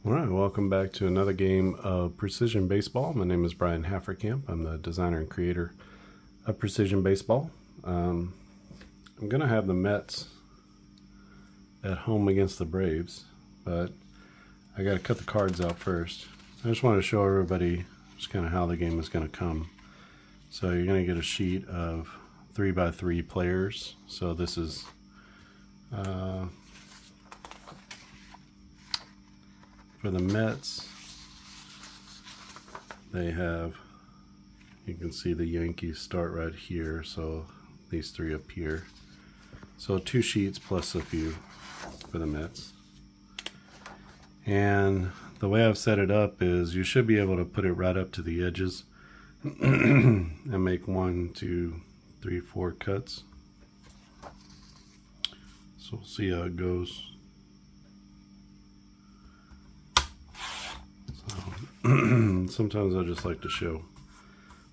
All right, welcome back to another game of Precision Baseball. My name is Brian Hafferkamp. I'm the designer and creator of Precision Baseball. I'm going to have the Mets at home against the Braves, but I got to cut the cards out first. I just want to show everybody just kind of how the game is going to come. So you're going to get a sheet of 3x3 players. So this is for the Mets, they have, you can see the Yankees start right here, so these three up here. So 2 sheets plus a few for the Mets. And the way I've set it up is you should be able to put it right up to the edges and make 1, 2, 3, 4 cuts. So we'll see how it goes. Sometimes I just like to show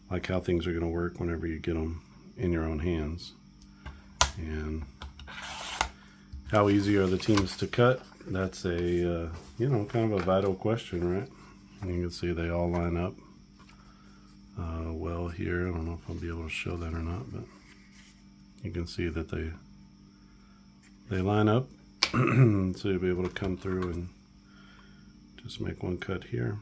like how things are going to work whenever you get them in your own hands, and how easy are the teams to cut. That's a you know, kind of a vital question, right? And you can see they all line up well here. I don't know if I'll be able to show that or not, but you can see that they line up. So you'll be able to come through and just make 1 cut here.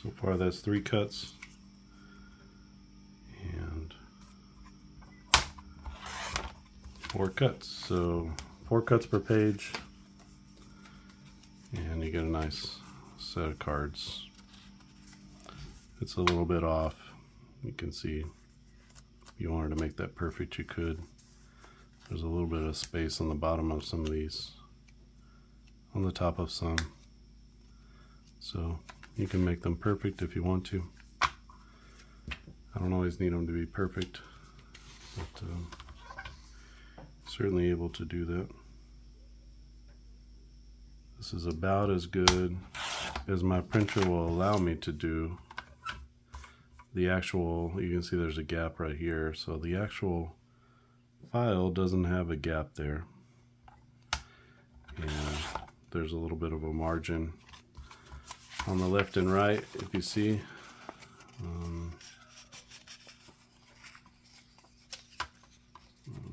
So far that's 3 cuts and 4 cuts. So 4 cuts per page, and you get a nice set of cards. It's a little bit off. You can see if you wanted to make that perfect, you could. There's a little bit of space on the bottom of some of these, on the top of some. So you can make them perfect if you want to. I don't always need them to be perfect, but certainly able to do that. This is about as good as my printer will allow me to do. The actual, you can see there's a gap right here, so the actual file doesn't have a gap there. And there's a little bit of a margin on the left and right, if you see.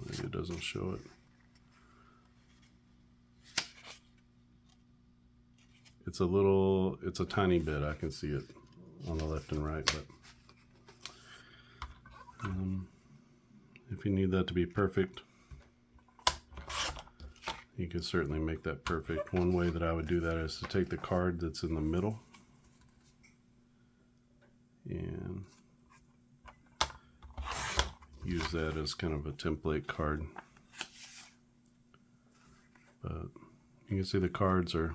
Maybe it doesn't show it. It's a tiny bit, I can see it on the left and right, but if you need that to be perfect, you can certainly make that perfect. One way that I would do that is to take the card that's in the middle and use that as kind of a template card. But you can see the cards are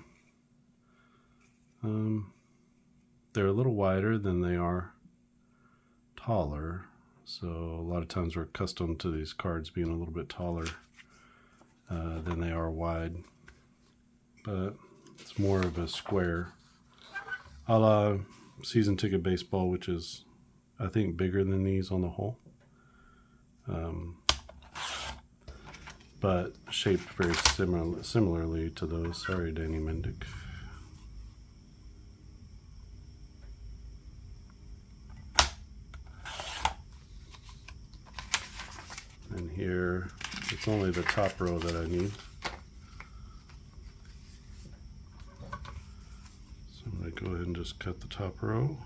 they're a little wider than they are taller. So a lot of times we're accustomed to these cards being a little bit taller than they are wide, but it's more of a square, a la season ticket baseball, which is, I think, bigger than these on the whole, but shaped very similarly to those. Sorry, Danny Mendick. And here, it's only the top row that I need. So I'm going to go ahead and just cut the top row.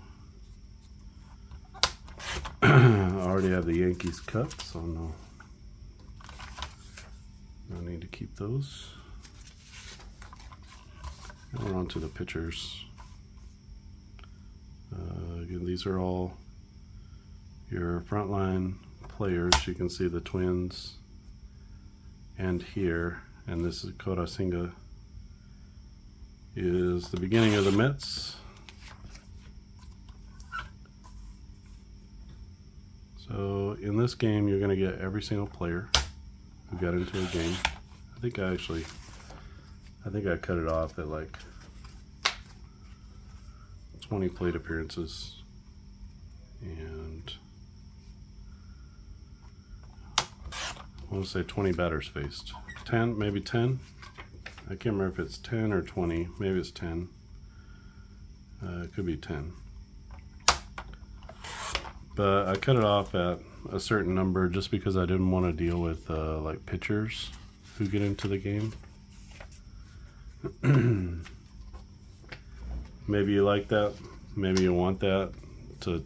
I already have the Yankees cut, so no need to keep those. Now we're on to the pitchers. Again, these are all your frontline players. You can see the Twins and here, and this is Kodasinga is the beginning of the Mets. So in this game you're going to get every single player who got into a game. I think I cut it off at like 20 plate appearances, and I want to say 20 batters faced. 10, maybe 10. I can't remember if it's 10 or 20. Maybe it's 10. It could be 10. But I cut it off at a certain number just because I didn't want to deal with like pitchers who get into the game. Maybe you like that. Maybe you want that to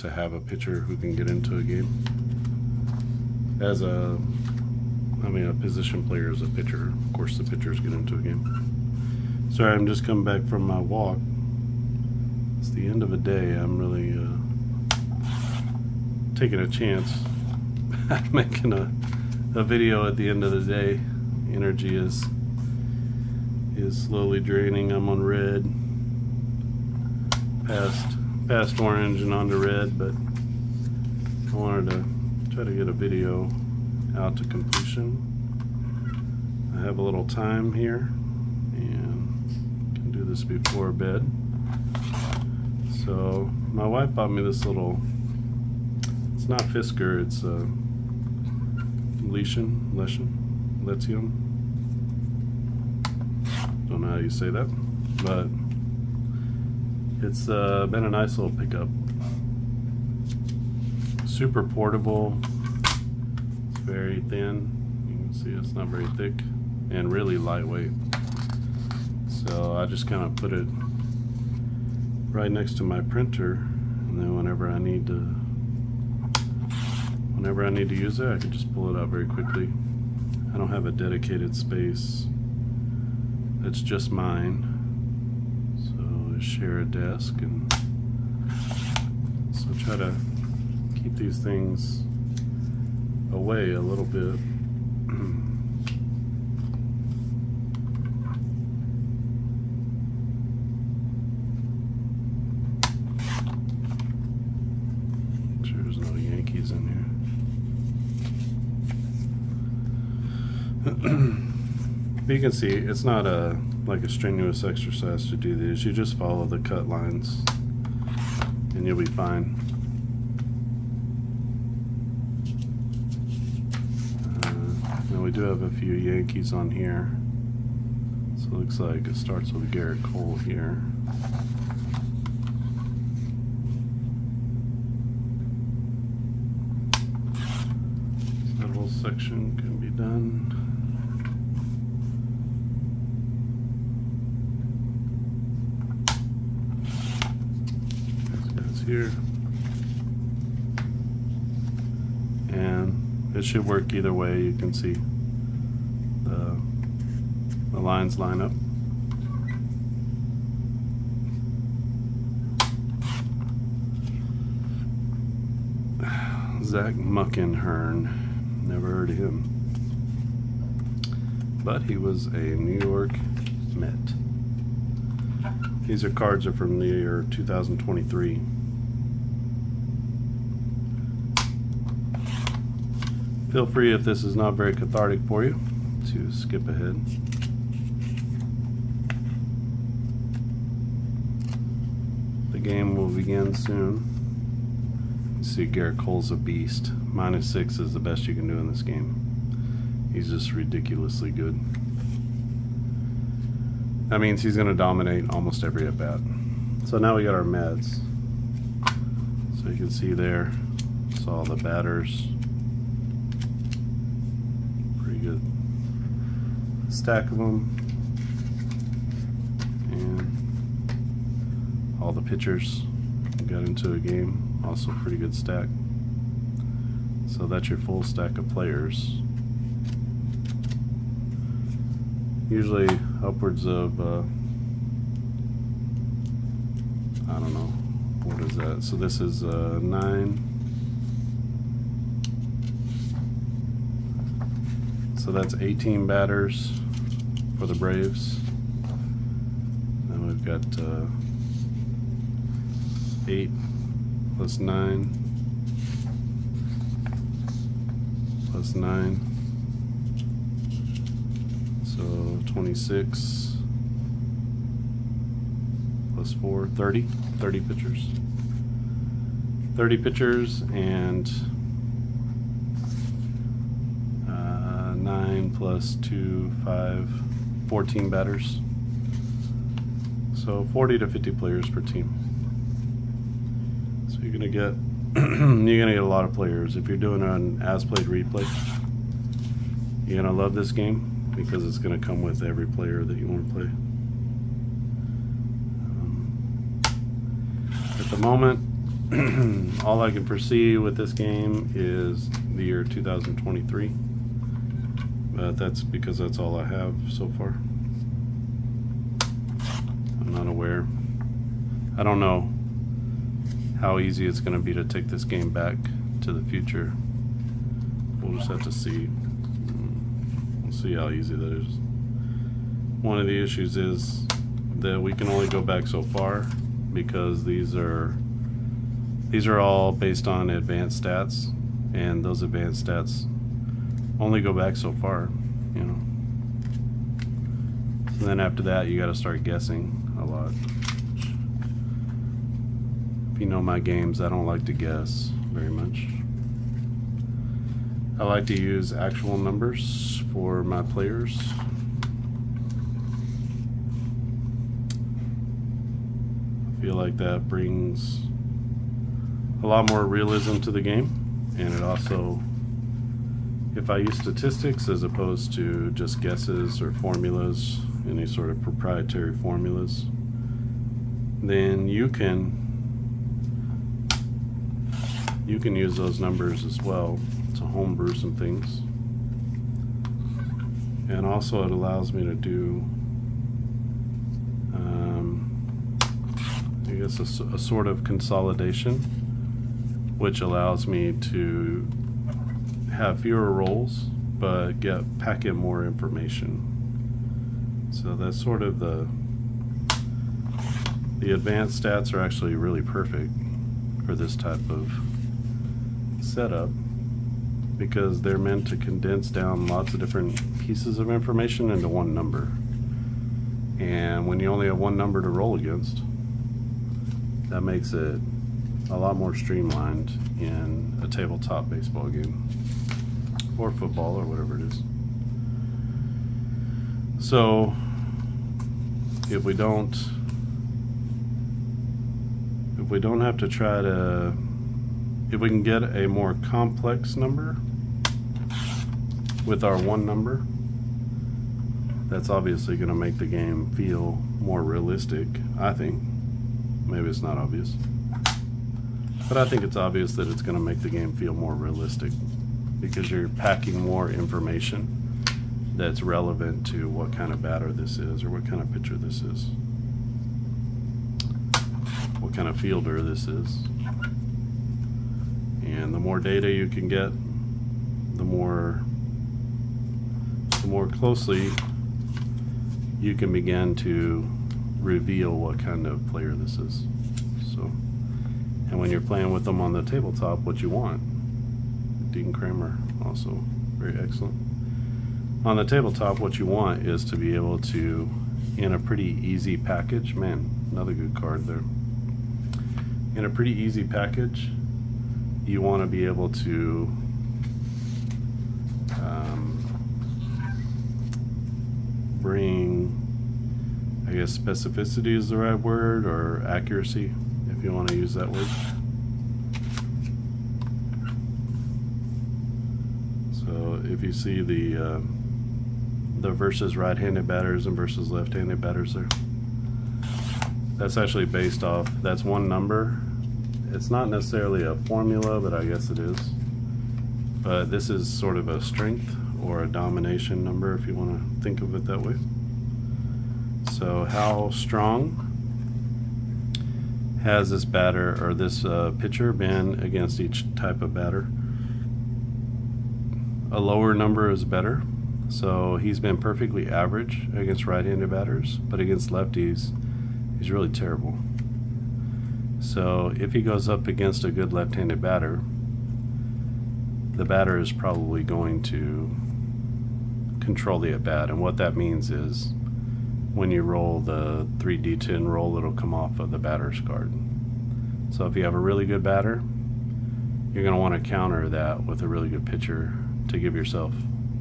have a pitcher who can get into a game. As a position player is a pitcher. Of course, the pitchers get into a game. Sorry, I'm just coming back from my walk. It's the end of a day. I'm really taking a chance making a video at the end of the day. Energy is slowly draining. I'm on red, past orange and onto red, but I wanted to try to get a video out to completion. I have a little time here and can do this before bed. So my wife bought me this little, it's not Fisker, it's a Lithium. Don't know how you say that, but it's been a nice little pickup. Super portable. It's very thin. You can see it's not very thick and really lightweight. So I just kind of put it right next to my printer, and then whenever I need to use it, I can just pull it out very quickly. I don't have a dedicated space. It's just mine. So I share a desk, and so try to keep these things away a little bit. There's no Yankees in here. But you can see it's not like a strenuous exercise to do these. You just follow the cut lines and you'll be fine. Now we do have a few Yankees on here. So it looks like it starts with Garrett Cole here. So that whole section can be done. Here, and it should work either way. You can see the lines line up. Zach Muckenhern, never heard of him, but he was a New York Met. These cards are from the year 2023. Feel free, if this is not very cathartic for you, to skip ahead. The game will begin soon. You see Garrett Cole's a beast. -6 is the best you can do in this game. He's just ridiculously good. That means he's going to dominate almost every at bat. So now we got our Mets. So you can see there, it's all the batters. Good stack of them, and all the pitchers got into a game, also pretty good stack. So that's your full stack of players, usually upwards of I don't know, what is that? So this is 9. So that's 18 batters for the Braves. Then we've got 8 plus 9 plus 9. So 26 plus 4, 30 pitchers. 30 pitchers, and 9 plus 2, 5, 14 batters. So 40 to 50 players per team. So you're gonna get a lot of players. If you're doing an as played replay, you're gonna love this game because it's gonna come with every player that you want to play. At the moment, all I can foresee with this game is the year 2023, but that's because that's all I have so far. I'm not aware. I don't know how easy it's going to be to take this game back to the future. We'll just have to see. We'll see how easy that is. One of the issues is that we can only go back so far because these are all based on advanced stats, and those advanced stats only go back so far, you know. And then after that, you got to start guessing a lot. If you know my games, I don't like to guess very much. I like to use actual numbers for my players. I feel like that brings a lot more realism to the game, and it also, if I use statistics as opposed to just guesses or formulas, any sort of proprietary formulas, then you can use those numbers as well to homebrew some things. And also it allows me to do I guess a sort of consolidation, which allows me to have fewer rolls but pack in more information. So that's sort of the advanced stats are actually really perfect for this type of setup because they're meant to condense down lots of different pieces of information into one number. And when you only have one number to roll against, that makes it a lot more streamlined in a tabletop baseball game or football or whatever it is. So if we don't have to try to, if we can get a more complex number with our one number, that's obviously going to make the game feel more realistic, I think. Maybe it's not obvious, but I think it's obvious that it's going to make the game feel more realistic because you're packing more information that's relevant to what kind of batter this is or what kind of pitcher this is, what kind of fielder this is. And the more data you can get, the more closely you can begin to reveal what kind of player this is. So, and when you're playing with them on the tabletop, what you want. Dean Kramer, also very excellent. On the tabletop, what you want is to be able to, in a pretty easy package, man, another good card there. In a pretty easy package, you want to be able to bring, I guess specificity is the right word, or accuracy, if you want to use that word. So if you see the versus right-handed batters and versus left-handed batters there, that's actually based off, that's one number. It's not necessarily a formula, but I guess it is. But this is sort of a strength or a domination number, if you want to think of it that way. So how strong has this batter or this pitcher been against each type of batter? A lower number is better. So he's been perfectly average against right-handed batters, but against lefties, he's really terrible. So if he goes up against a good left-handed batter, the batter is probably going to control the at-bat. And what that means is when you roll the 3D10 roll, it'll come off of the batter's card. So if you have a really good batter, you're going to want to counter that with a really good pitcher to give yourself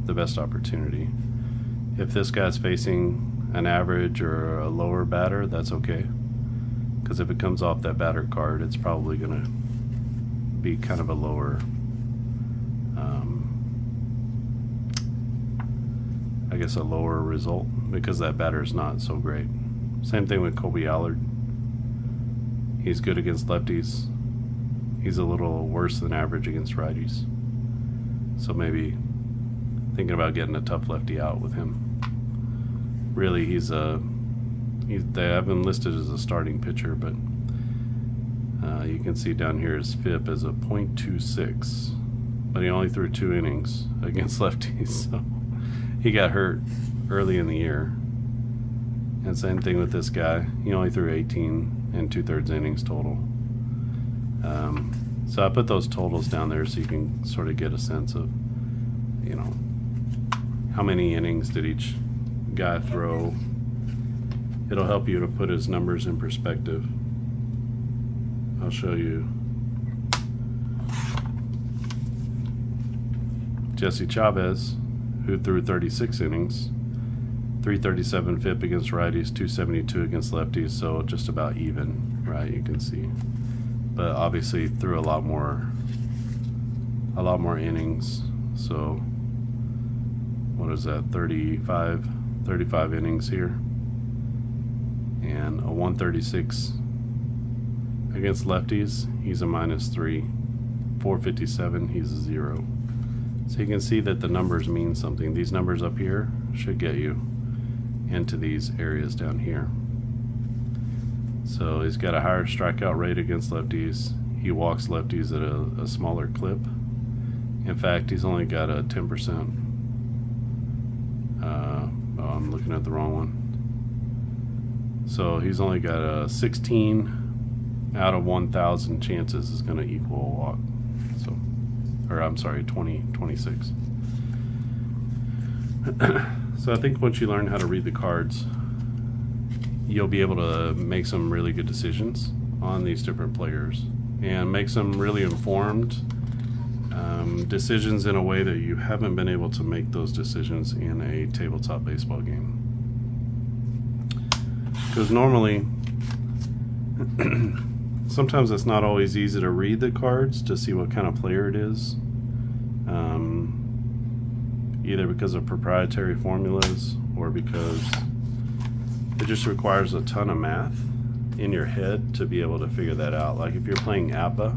the best opportunity. If this guy's facing an average or a lower batter, that's okay. Because if it comes off that batter card, it's probably going to be kind of a lower, I guess a lower result, because that batter is not so great. Same thing with Kobe Allard. He's good against lefties. He's a little worse than average against righties. So maybe thinking about getting a tough lefty out with him. Really, they have him listed as a starting pitcher, but you can see down here his FIP is a .26, but he only threw 2 innings against lefties, so he got hurt early in the year. And same thing with this guy. He only threw 18 and 2/3 innings total. So I put those totals down there so you can sort of get a sense of, you know, how many innings did each guy throw. It'll help you to put his numbers in perspective. I'll show you. Jesse Chavez, who threw 36 innings, 337 FIP against righties, 272 against lefties, so just about even, right? You can see. But obviously threw a lot more innings. So what is that? 35 innings here. And a 136 against lefties, he's a -3. 457, he's a 0. So you can see that the numbers mean something. These numbers up here should get you into these areas down here. So he's got a higher strikeout rate against lefties. He walks lefties at a smaller clip. In fact, he's only got a 10%. Oh, I'm looking at the wrong one. So he's only got a 16 out of 1,000 chances is going to equal a walk. So, or I'm sorry, 26. So I think once you learn how to read the cards, you'll be able to make some really good decisions on these different players and make some really informed decisions in a way that you haven't been able to make those decisions in a tabletop baseball game. Because normally, sometimes it's not always easy to read the cards to see what kind of player it is. Either because of proprietary formulas or because it just requires a ton of math in your head to be able to figure that out. Like if you're playing APA,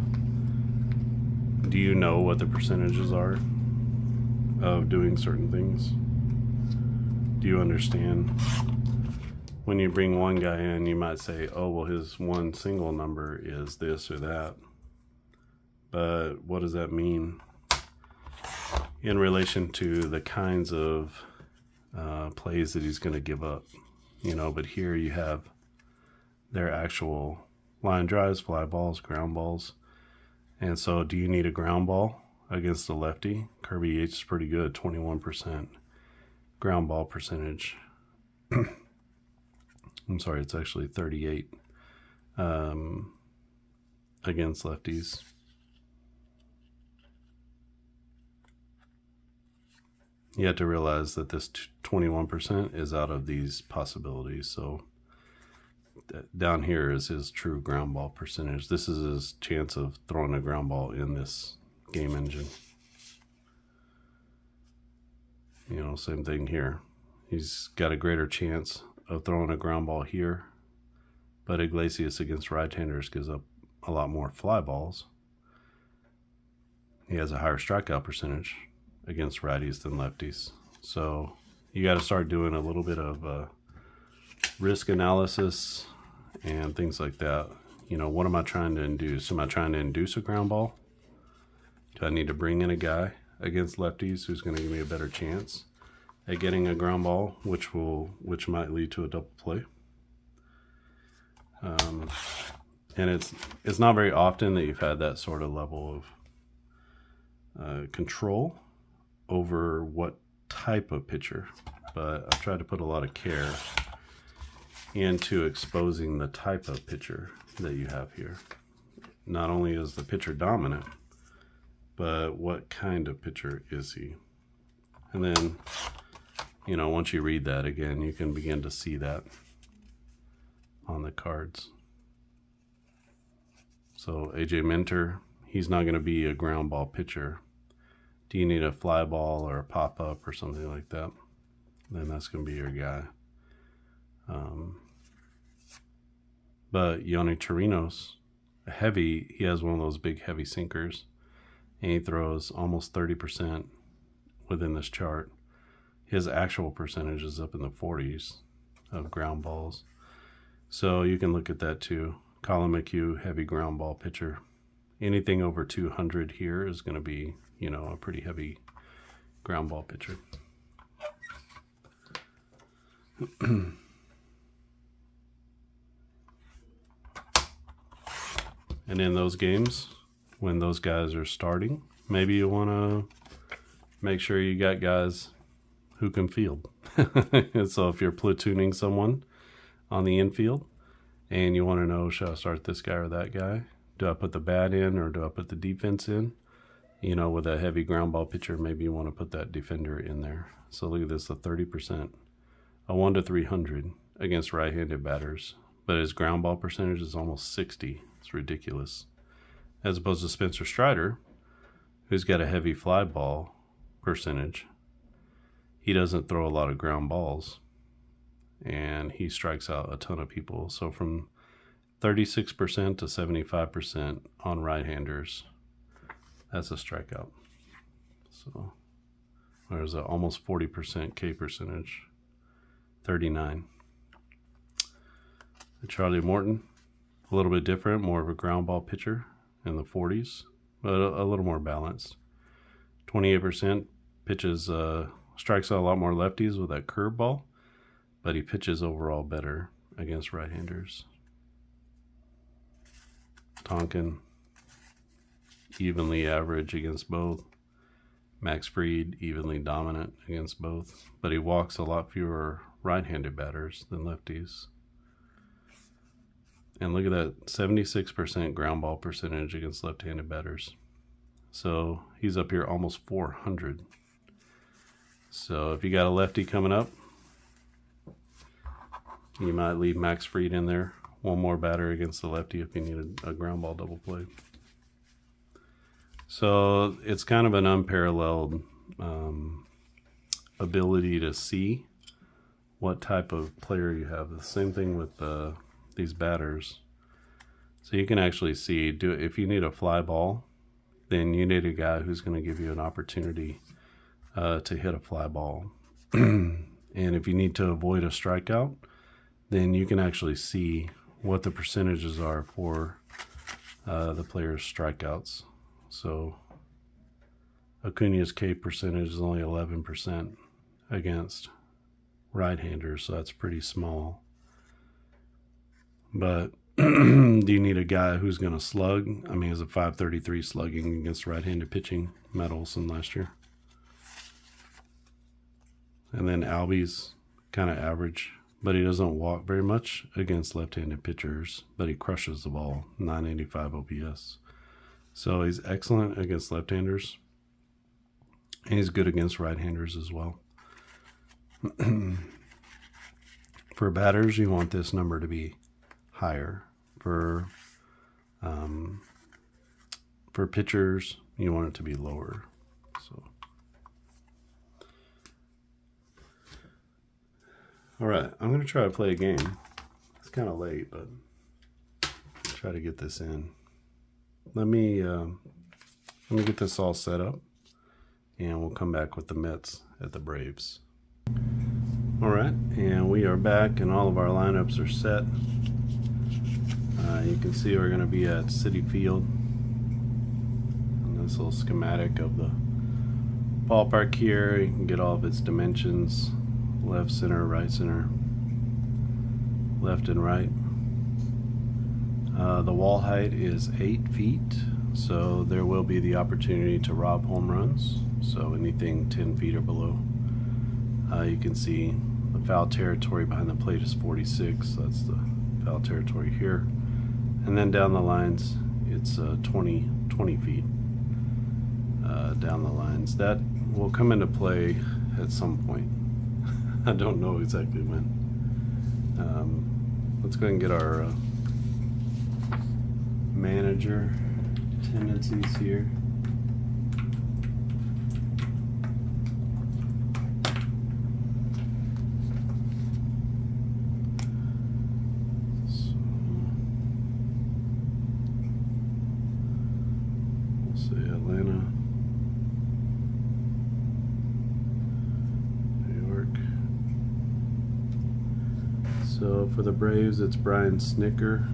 do you know what the percentages are of doing certain things? Do you understand? When you bring one guy in, you might say, oh, well, his one single number is this or that. But what does that mean in relation to the kinds of plays that he's going to give up? You know, but here you have their actual line drives, fly balls, ground balls. And so do you need a ground ball against a lefty? Kirby Yates is pretty good, 21% ground ball percentage. I'm sorry, it's actually 38 against lefties. You have to realize that this 21% is out of these possibilities. So down here is his true ground ball percentage. This is his chance of throwing a ground ball in this game engine. You know, same thing here. He's got a greater chance of throwing a ground ball here, but Iglesias against right-handers gives up a lot more fly balls. He has a higher strikeout percentage against righties than lefties. So you got to start doing a little bit of risk analysis and things like that. You know, what am I trying to induce? Am I trying to induce a ground ball? Do I need to bring in a guy against lefties who's going to give me a better chance at getting a ground ball, which might lead to a double play? And it's not very often that you've had that sort of level of control over what type of pitcher, but I've tried to put a lot of care into exposing the type of pitcher that you have here. Not only is the pitcher dominant, but what kind of pitcher is he? And then, you know, once you read that again, you can begin to see that on the cards. So AJ Minter, he's not going to be a ground ball pitcher. Do you need a fly ball or a pop-up or something like that? Then that's going to be your guy. But Yoni Chirinos, heavy, he has one of those big heavy sinkers, and he throws almost 30% within this chart. His actual percentage is up in the 40s of ground balls. So you can look at that too. Colin McHugh, heavy ground ball pitcher. Anything over 200 here is going to be, you know, a pretty heavy ground ball pitcher. And in those games, when those guys are starting, maybe you want to make sure you got guys who can field. So if you're platooning someone on the infield and you want to know, should I start this guy or that guy? Do I put the bat in or do I put the defense in? You know, with a heavy ground ball pitcher, maybe you want to put that defender in there. So look at this, the 30%, a 1 to 300 against right-handed batters. But his ground ball percentage is almost 60. It's ridiculous. As opposed to Spencer Strider, who's got a heavy fly ball percentage. He doesn't throw a lot of ground balls, and he strikes out a ton of people. So from 36% to 75% on right-handers, that's a strikeout. So there's a almost 40% K percentage, 39. Charlie Morton, a little bit different, more of a ground ball pitcher in the 40s, but a little more balanced. 28% pitches, strikes out a lot more lefties with that curveball, but he pitches overall better against right-handers. Tonkin, evenly average against both. Max Fried, evenly dominant against both, but he walks a lot fewer right-handed batters than lefties. And look at that, 76% ground ball percentage against left-handed batters. So he's up here almost 400. So if you got a lefty coming up, you might leave Max Fried in there. One more batter against the lefty if you need a ground ball double play. So it's kind of an unparalleled ability to see what type of player you have. The same thing with these batters. So you can actually see, if you need a fly ball, then you need a guy who's going to give you an opportunity to hit a fly ball. And if you need to avoid a strikeout, then you can actually see what the percentages are for the player's strikeouts. So Acuna's K percentage is only 11% against right-handers, so that's pretty small. But do you need a guy who's going to slug? I mean, it's a 533 slugging against right-handed pitching, Matt Olson last year. And then Albie's kind of average, but he doesn't walk very much against left-handed pitchers, but he crushes the ball, 985 OPS. So he's excellent against left-handers, and he's good against right-handers as well. For batters, you want this number to be higher. For pitchers, you want it to be lower. So, all right, I'm going to try to play a game. It's kind of late, but I'll try to get this in. Let me get this all set up, and we'll come back with the Mets at the Braves. All right, and we are back, and all of our lineups are set. You can see we're going to be at Citi Field. And this little schematic of the ballpark here. You can get all of its dimensions: left center, right center, left and right. The wall height is 8 feet, so there will be the opportunity to rob home runs. So anything 10 feet or below. You can see the foul territory behind the plate is 46. So that's the foul territory here. And then down the lines, it's 20 feet down the lines. That will come into play at some point. I don't know exactly when. Let's go ahead and get our manager tendencies here. Atlanta, New York. So for the Braves, it's Brian Snicker.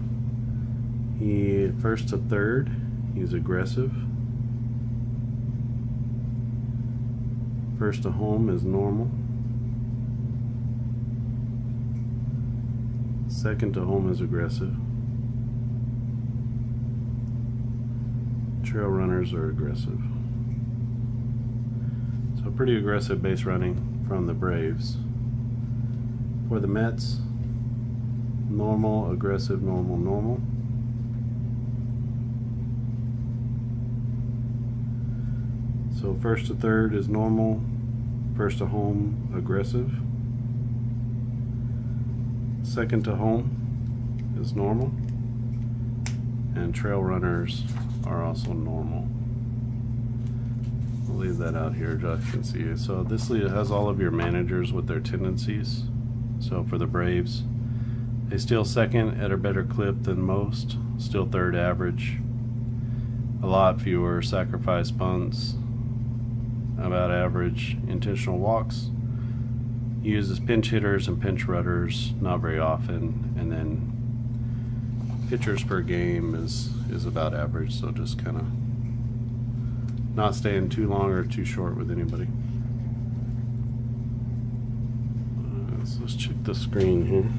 He first to third, he's aggressive. First to home is normal. Second to home is aggressive. Trail runners are aggressive. So pretty aggressive base running from the Braves. For the Mets, normal, aggressive, normal, normal. So first to third is normal, first to home, aggressive. Second to home is normal, and trail runners are also normal. I'll leave that out here just so you can see it. So this has all of your managers with their tendencies. So for the Braves, they steal second at a better clip than most, still third average, a lot fewer sacrifice bunts, about average intentional walks, uses pinch hitters and pinch runners not very often, and then pitchers per game is about average, so just kind of not staying too long or too short with anybody. So let's check the screen here.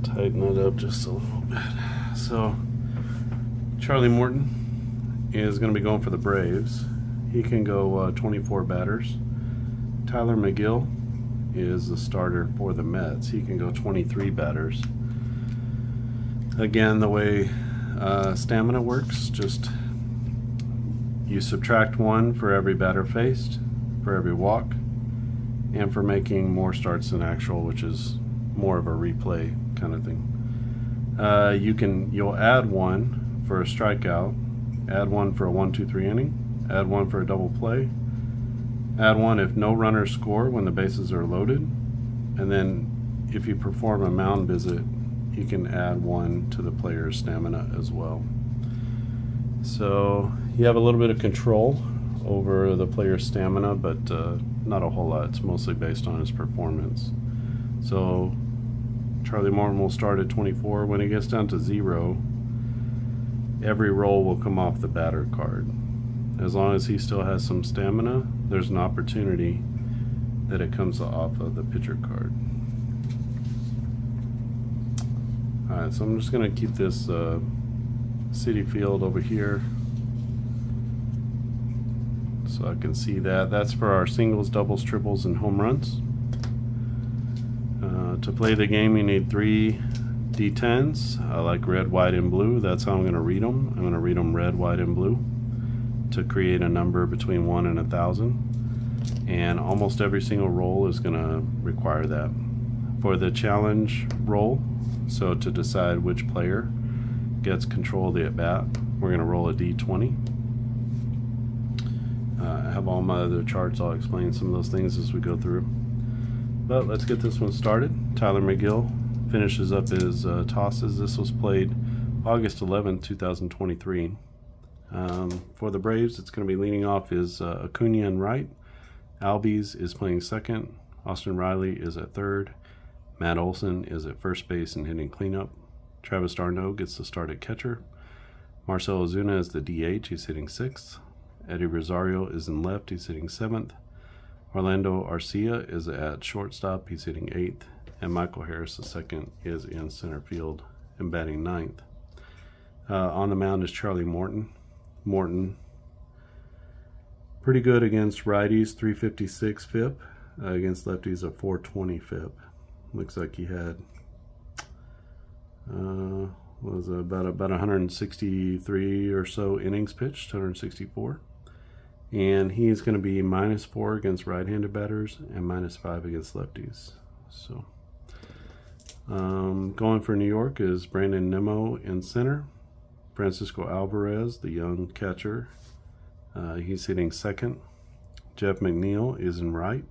Tighten it up just a little bit. So Charlie Morton is going to be going for the Braves. He can go 24 batters. Tyler McGill is the starter for the Mets. He can go 23 batters. Again, the way stamina works, just you subtract 1 for every batter faced, for every walk, and for making more starts than actual, which is more of a replay kind of thing. You'll add 1 for a strikeout, add 1 for a 1-2-3 inning, add 1 for a double play, add 1 if no runners score when the bases are loaded, and then if you perform a mound visit, you can add 1 to the player's stamina as well. So you have a little bit of control over the player's stamina, but not a whole lot. It's mostly based on his performance. So Charlie Morton will start at 24. When it gets down to 0, every roll will come off the batter card. As long as he still has some stamina, there's an opportunity that it comes off of the pitcher card. Alright, so I'm just going to keep this city field over here so I can see that. That's for our singles, doubles, triples, and home runs. To play the game, you need 3 D10s. I like red, white, and blue. That's how I'm going to read them. I'm going to read them red, white, and blue to create a number between 1 and 1,000. And almost every single roll is going to require that. For the challenge roll, so to decide which player gets control of the at-bat, we're going to roll a D20. I have all my other charts. I'll explain some of those things as we go through. But let's get this one started. Tyler McGill finishes up his tosses. This was played August 11, 2023. For the Braves, it's going to be leading off is Acuna in right. Albies is playing second. Austin Riley is at third. Matt Olson is at first base and hitting cleanup. Travis d'Arnaud gets the start at catcher. Marcell Ozuna is the DH. He's hitting sixth. Eddie Rosario is in left. He's hitting seventh. Orlando Arcia is at shortstop. He's hitting 8th. And Michael Harris, the second, is in center field and batting 9th. On the mound is Charlie Morton. Morton. Pretty good against righties, 356 FIP. Against lefties, a 420 FIP. Looks like he had was about 163 or so innings pitched, 164. And he's going to be -4 against right-handed batters and -5 against lefties. So going for New York is Brandon Nimmo in center. Francisco Alvarez, the young catcher, he's hitting second. Jeff McNeil is in right.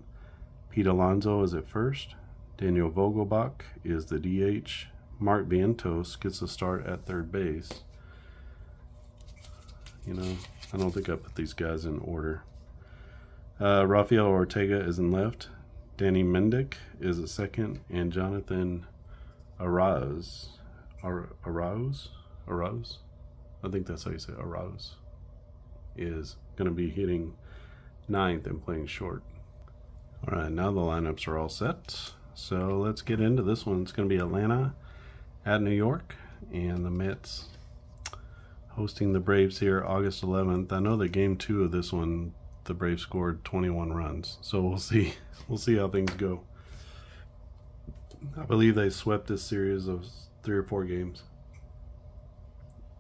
Pete Alonso is at first. Daniel Vogelbach is the DH. Mark Vientos gets a start at third base. You know, I don't think I put these guys in order. Rafael Ortega is in left. Danny Mendick is at second. And Jonathan Arauz, I think that's how you say it, Arauz, is going to be hitting ninth and playing short. All right, now the lineups are all set. So let's get into this one. It's going to be Atlanta at New York, and the Mets hosting the Braves here August 11th. I know that game 2 of this one, the Braves scored 21 runs. So we'll see. We'll see how things go. I believe they swept this series of 3 or 4 games.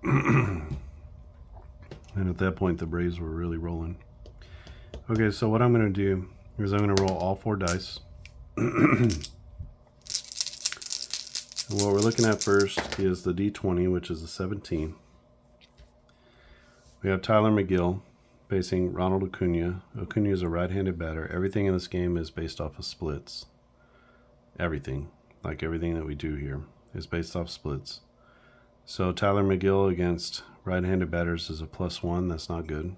And at that point, the Braves were really rolling. Okay, so what I'm going to do is I'm going to roll all 4 dice. And what we're looking at first is the D20, which is a 17. We have Tyler McGill facing Ronald Acuna. Acuna is a right-handed batter. Everything in this game is based off of splits. Everything, like everything that we do here, is based off splits. So Tyler McGill against right-handed batters is a +1. That's not good.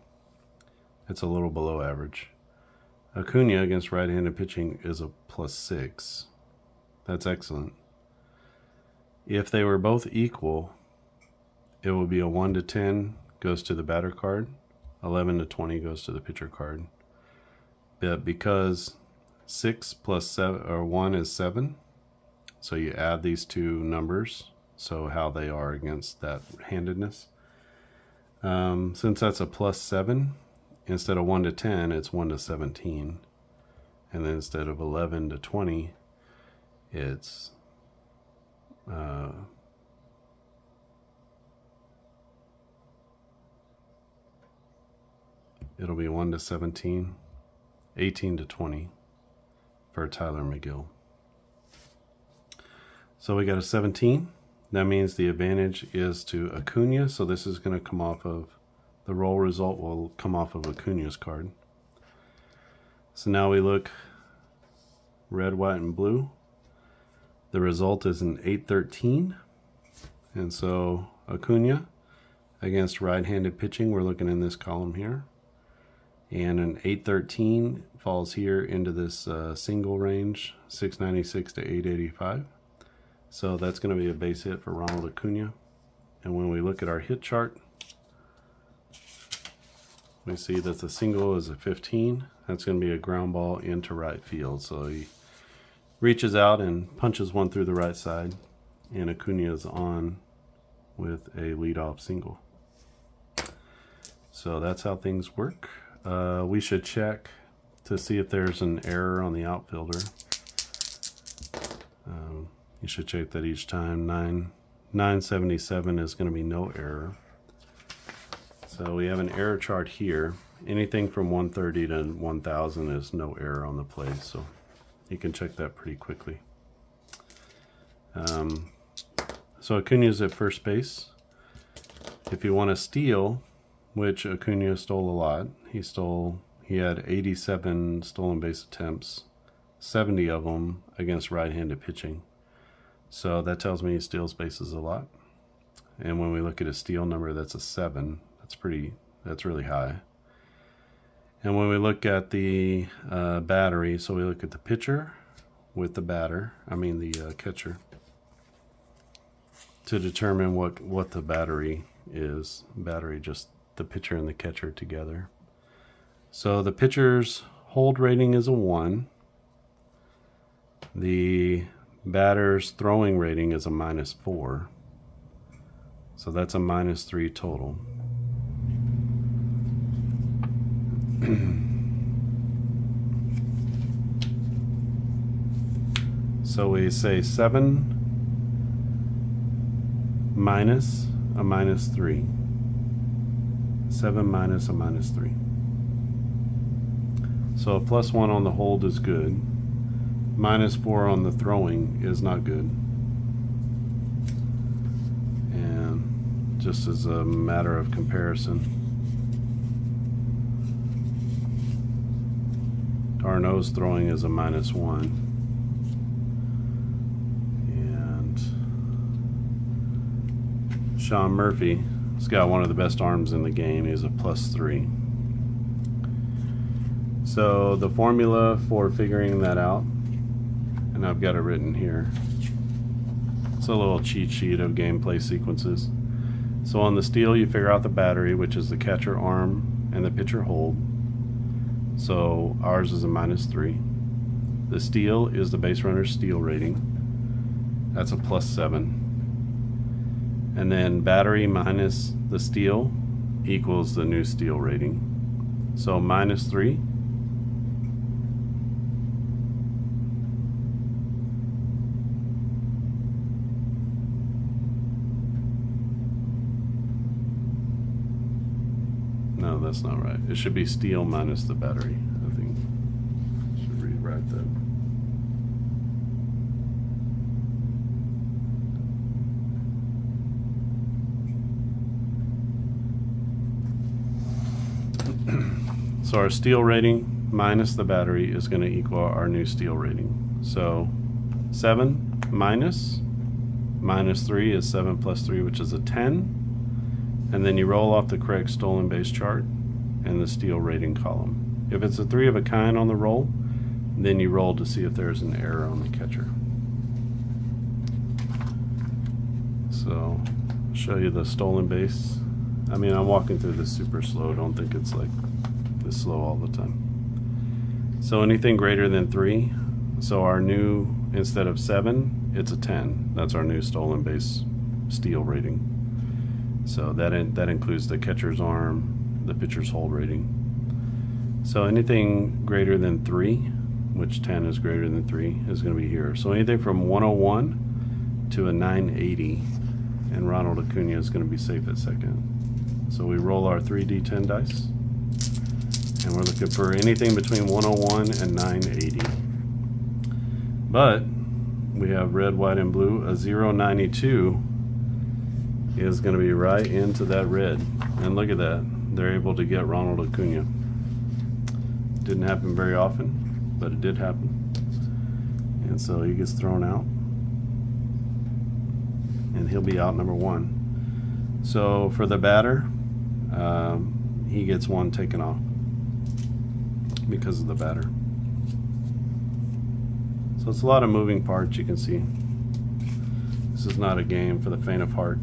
It's a little below average. Acuna against right-handed pitching is a +6. That's excellent. If they were both equal, it would be a 1 to 10 goes to the batter card, 11 to 20 goes to the pitcher card. But because 6 plus 7 or 1 is 7, so you add these two numbers, so how they are against that handedness. Since that's a +7, instead of 1 to 10, it's 1 to 17. And then instead of 11 to 20, it's it'll be 1 to 17, 18 to 20 for Tyler McGill. So we got a 17. That means the advantage is to Acuna. So this is going to come off of, the roll result will come off of Acuna's card. So now we look red, white, and blue. The result is an 8-13. And so Acuna against right-handed pitching, we're looking in this column here. And an 8-13 falls here into this single range, 696 to 885. So that's going to be a base hit for Ronald Acuna. And when we look at our hit chart, we see that the single is a 15. That's going to be a ground ball into right field. So he reaches out and punches one through the right side, and Acuna is on with a leadoff single. So that's how things work. We should check to see if there's an error on the outfielder. You should check that each time. 977 is going to be no error. So we have an error chart here. Anything from 130 to 1000 is no error on the play. So you can check that pretty quickly. So Acuna is at first base. If you want to steal, which Acuna stole a lot, he had 87 stolen base attempts, 70 of them against right-handed pitching. So that tells me he steals bases a lot. And when we look at his steal number, that's a 7. That's really high. And when we look at the battery, so we look at the pitcher with the the catcher, to determine what the battery is. Battery, just the pitcher and the catcher together. So the pitcher's hold rating is a 1. The batter's throwing rating is a -4. So that's a -3 total. So we say 7 minus a minus 3. 7 minus a minus 3. So a +1 on the hold is good. -4 on the throwing is not good. And just as a matter of comparison, Darno's throwing is a -1. And Sean Murphy has got one of the best arms in the game. He's a +3. So the formula for figuring that out, and I've got it written here. It's a little cheat sheet of gameplay sequences. So on the steal, you figure out the battery, which is the catcher arm and the pitcher hold. So ours is a -3. The steal is the base runner's steal rating. That's a +7. And then battery minus the steal equals the new steal rating. So -3. No, that's not right. It should be steal minus the battery. I think I should rewrite that. So our steal rating minus the battery is going to equal our new steal rating. So 7 minus -3 is 7 plus 3, which is a 10. And then you roll off the correct stolen base chart and the steal rating column. If it's a 3 of a kind on the roll, then you roll to see if there's an error on the catcher. So I'll show you the stolen base. I mean, I'm walking through this super slow. Don't think it's like this slow all the time. So anything greater than 3. So our new, instead of 7, it's a 10. That's our new stolen base steal rating. So that includes the catcher's arm, the pitcher's hold rating. So anything greater than 3, which 10 is greater than 3, is going to be here. So anything from 101 to a 980, and Ronald Acuna is going to be safe at second. So we roll our 3d10 dice, and we're looking for anything between 101 and 980. But we have red, white, and blue. A 092 is going to be right into that red. And look at that. They're able to get Ronald Acuna. Didn't happen very often, but it did happen. And so he gets thrown out. And he'll be out number 1. So for the batter, he gets 1 taken off because of the batter. So it's a lot of moving parts, you can see. This is not a game for the faint of heart.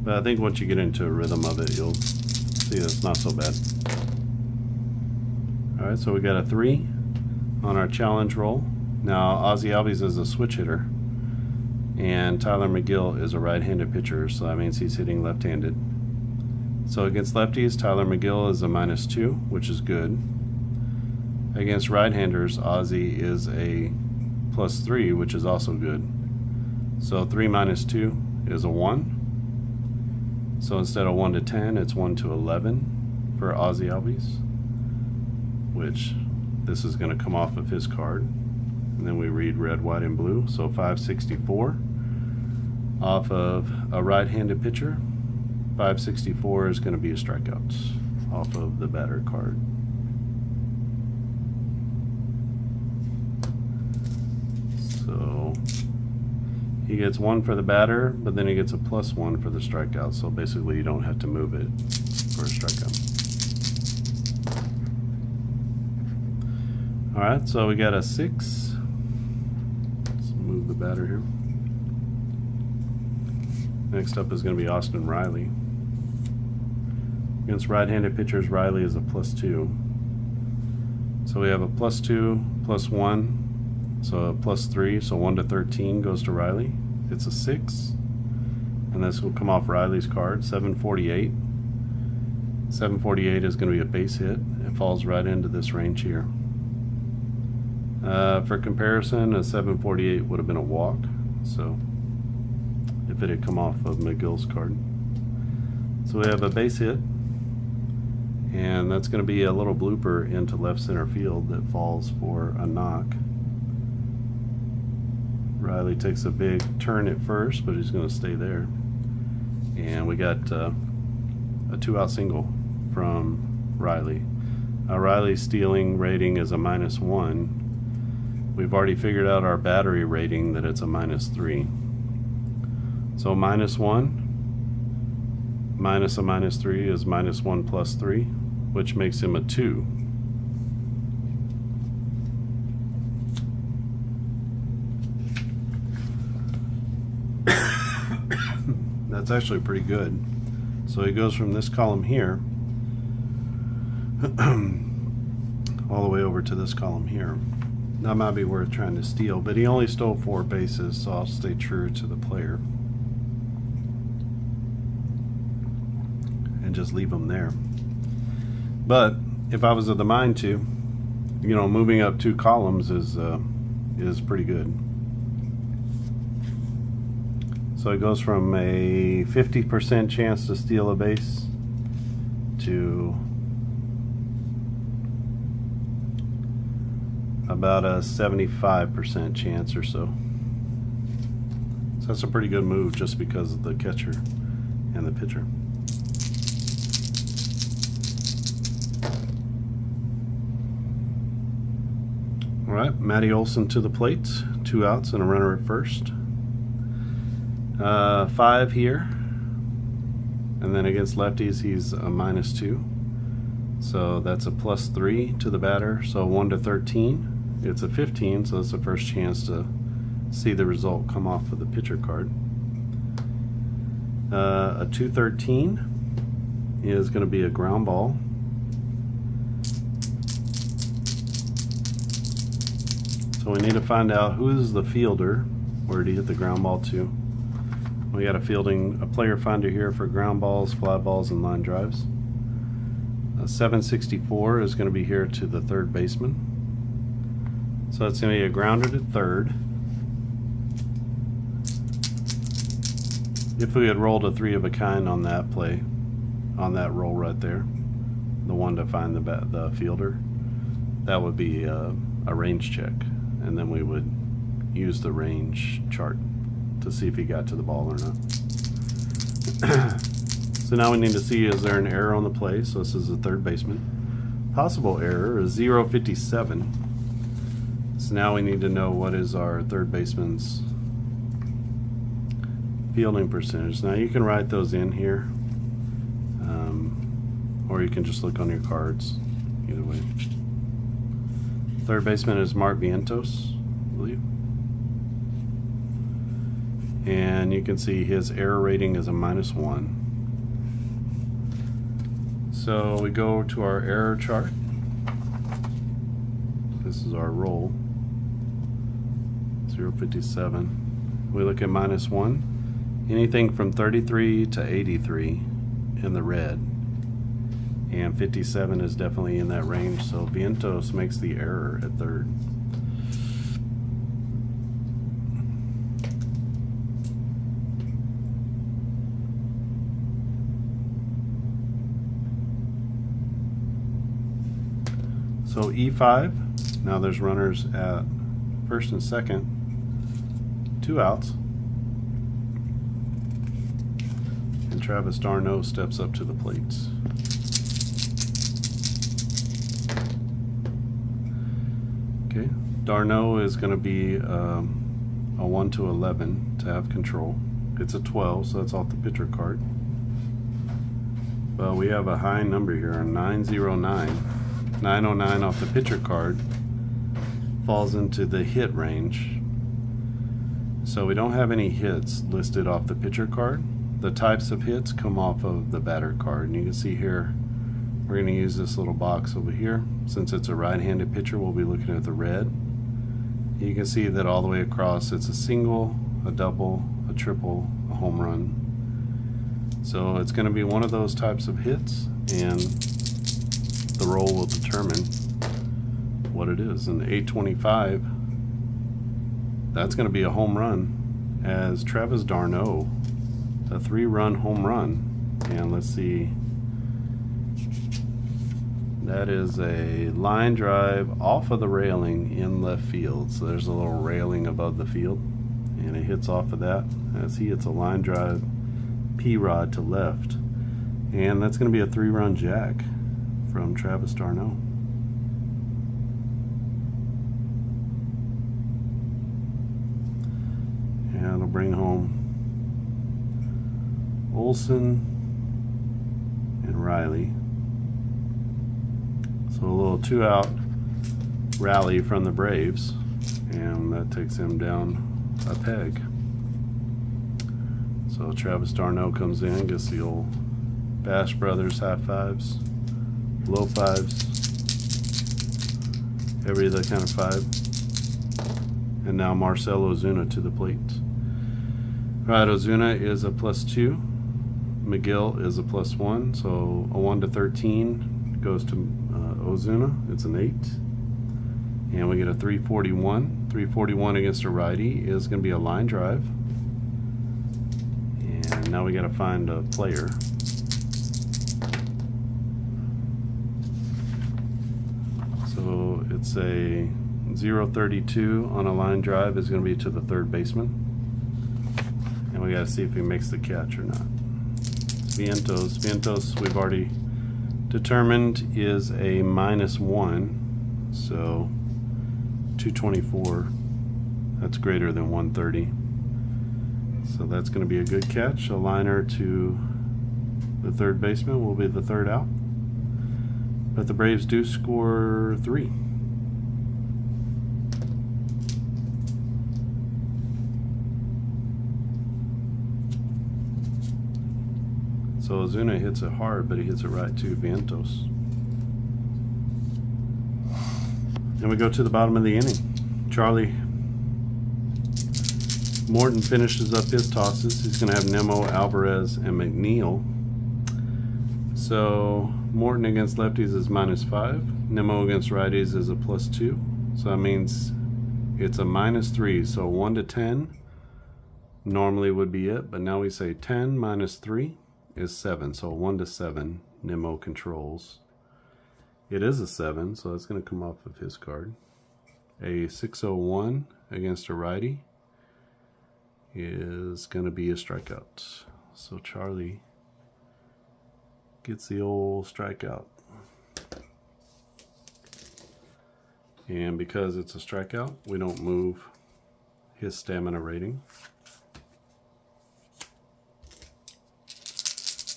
But I think once you get into a rhythm of it, you'll see that it's not so bad. Alright, so we got a 3 on our challenge roll. Now, Ozzie Albies is a switch hitter, and Tyler McGill is a right-handed pitcher, so that means he's hitting left-handed. So against lefties, Tyler McGill is a -2, which is good. Against right-handers, Ozzie is a +3, which is also good. So 3 minus 2 is a 1. So instead of 1 to 10, it's 1 to 11 for Ozzie Albies, which this is going to come off of his card. And then we read red, white, and blue. So 564 off of a right-handed pitcher. 564 is going to be a strikeout off of the batter card. So he gets 1 for the batter, but then he gets a +1 for the strikeout. So basically you don't have to move it for a strikeout. Alright, so we got a 6. Let's move the batter here. Next up is going to be Austin Riley. Against right-handed pitchers, Riley is a +2. So we have a +2, +1, so a +3, so 1 to 13 goes to Riley. It's a 6, and this will come off Riley's card, 748. 748 is going to be a base hit. It falls right into this range here. For comparison, a 748 would have been a walk, so if it had come off of McGill's card. So we have a base hit, and that's going to be a little blooper into left center field that falls for a knock. Riley takes a big turn at first, but he's going to stay there. And we got a 2-out single from Riley. Riley's stealing rating is a -1. We've already figured out our battery rating that it's a -3. So -1 minus a -3 is -1 plus 3, which makes him a 2. That's actually pretty good. So he goes from this column here all the way over to this column here. That might be worth trying to steal, but he only stole 4 bases, so I'll stay true to the player and just leave him there. But if I was of the mind to, you know, moving up 2 columns is pretty good. So it goes from a 50% chance to steal a base to about a 75% chance or so. So that's a pretty good move just because of the catcher and the pitcher. All right, Matty Olson to the plate, 2 outs and a runner at first. 5 here, and then against lefties he's a -2, so that's a +3 to the batter. So 1 to 13, it's a 15, so that's the first chance to see the result come off of the pitcher card. A 2-13 is going to be a ground ball. So we need to find out who's the fielder. Where did he hit the ground ball to? We got a player finder here for ground balls, fly balls, and line drives. 764 is going to be here to the third baseman. So that's going to be a grounder to third. If we had rolled a 3 of a kind on that play, on that roll right there, the one to find the fielder, that would be a range check, and then we would use the range chart to see if he got to the ball or not. So now we need to see, is there an error on the play? So this is the third baseman. Possible error is 0.57. So now we need to know what is our third baseman's fielding percentage. Now you can write those in here, or you can just look on your cards, either way. Third baseman is Mark Vientos, I believe. And you can see his error rating is a -1. So we go to our error chart. This is our roll, 0.57. We look at -1. Anything from 33 to 83 in the red. And 57 is definitely in that range, so Vientos makes the error at third. So E5, now there's runners at first and second, 2 outs. And Travis d'Arnaud steps up to the plate. Okay, d'Arnaud is going to be a 1 to 11 to have control. It's a 12, so that's off the pitcher card. But we have a high number here, 909. 909 off the pitcher card falls into the hit range. So we don't have any hits listed off the pitcher card. The types of hits come off of the batter card. And you can see here, we're going to use this little box over here. Since it's a right-handed pitcher, we'll be looking at the red. You can see that all the way across, it's a single, a double, a triple, a home run. So it's going to be one of those types of hits, and the roll will determine what it is. And the 825, that's going to be a home run as Travis d'Arnaud, a 3-run home run. And let's see, that is a line drive off of the railing in left field. So there's a little railing above the field, and it hits off of that as he hits a line drive P-rod to left. And that's going to be a 3-run jack from Travis d'Arnaud. And it'll bring home Olson and Riley. So a little 2-out rally from the Braves, and that takes him down a peg. So Travis d'Arnaud comes in, gets the old Bash Brothers high fives, low fives, every other kind of five. And now Marcell Ozuna to the plate. Right, Ozuna is a +2. McGill is a +1. So a 1 to 13 goes to Ozuna. It's an 8. And we get a 341. 341 against a righty is going to be a line drive. And now we got to find a player. So it's a 032 on a line drive is going to be to the third baseman. And we got to see if he makes the catch or not. Vientos. Vientos we've already determined is a -1. So 224. That's greater than 130. So that's going to be a good catch. A liner to the third baseman will be the third out. But the Braves do score 3. So Ozuna hits it hard, but he hits it right too, Vientos. And we go to the bottom of the inning. Charlie Morton finishes up his tosses. He's going to have Nemo, Alvarez, and McNeil. So Morton against lefties is -5. Nemo against righties is a +2. So that means it's a -3. So 1 to 10 normally would be it, but now we say 10 minus 3 is 7. So 1 to 7 Nemo controls. It is a 7, so that's going to come off of his card. A 601 against a righty is going to be a strikeout. So Charlie gets the old strikeout. And because it's a strikeout, we don't move his stamina rating.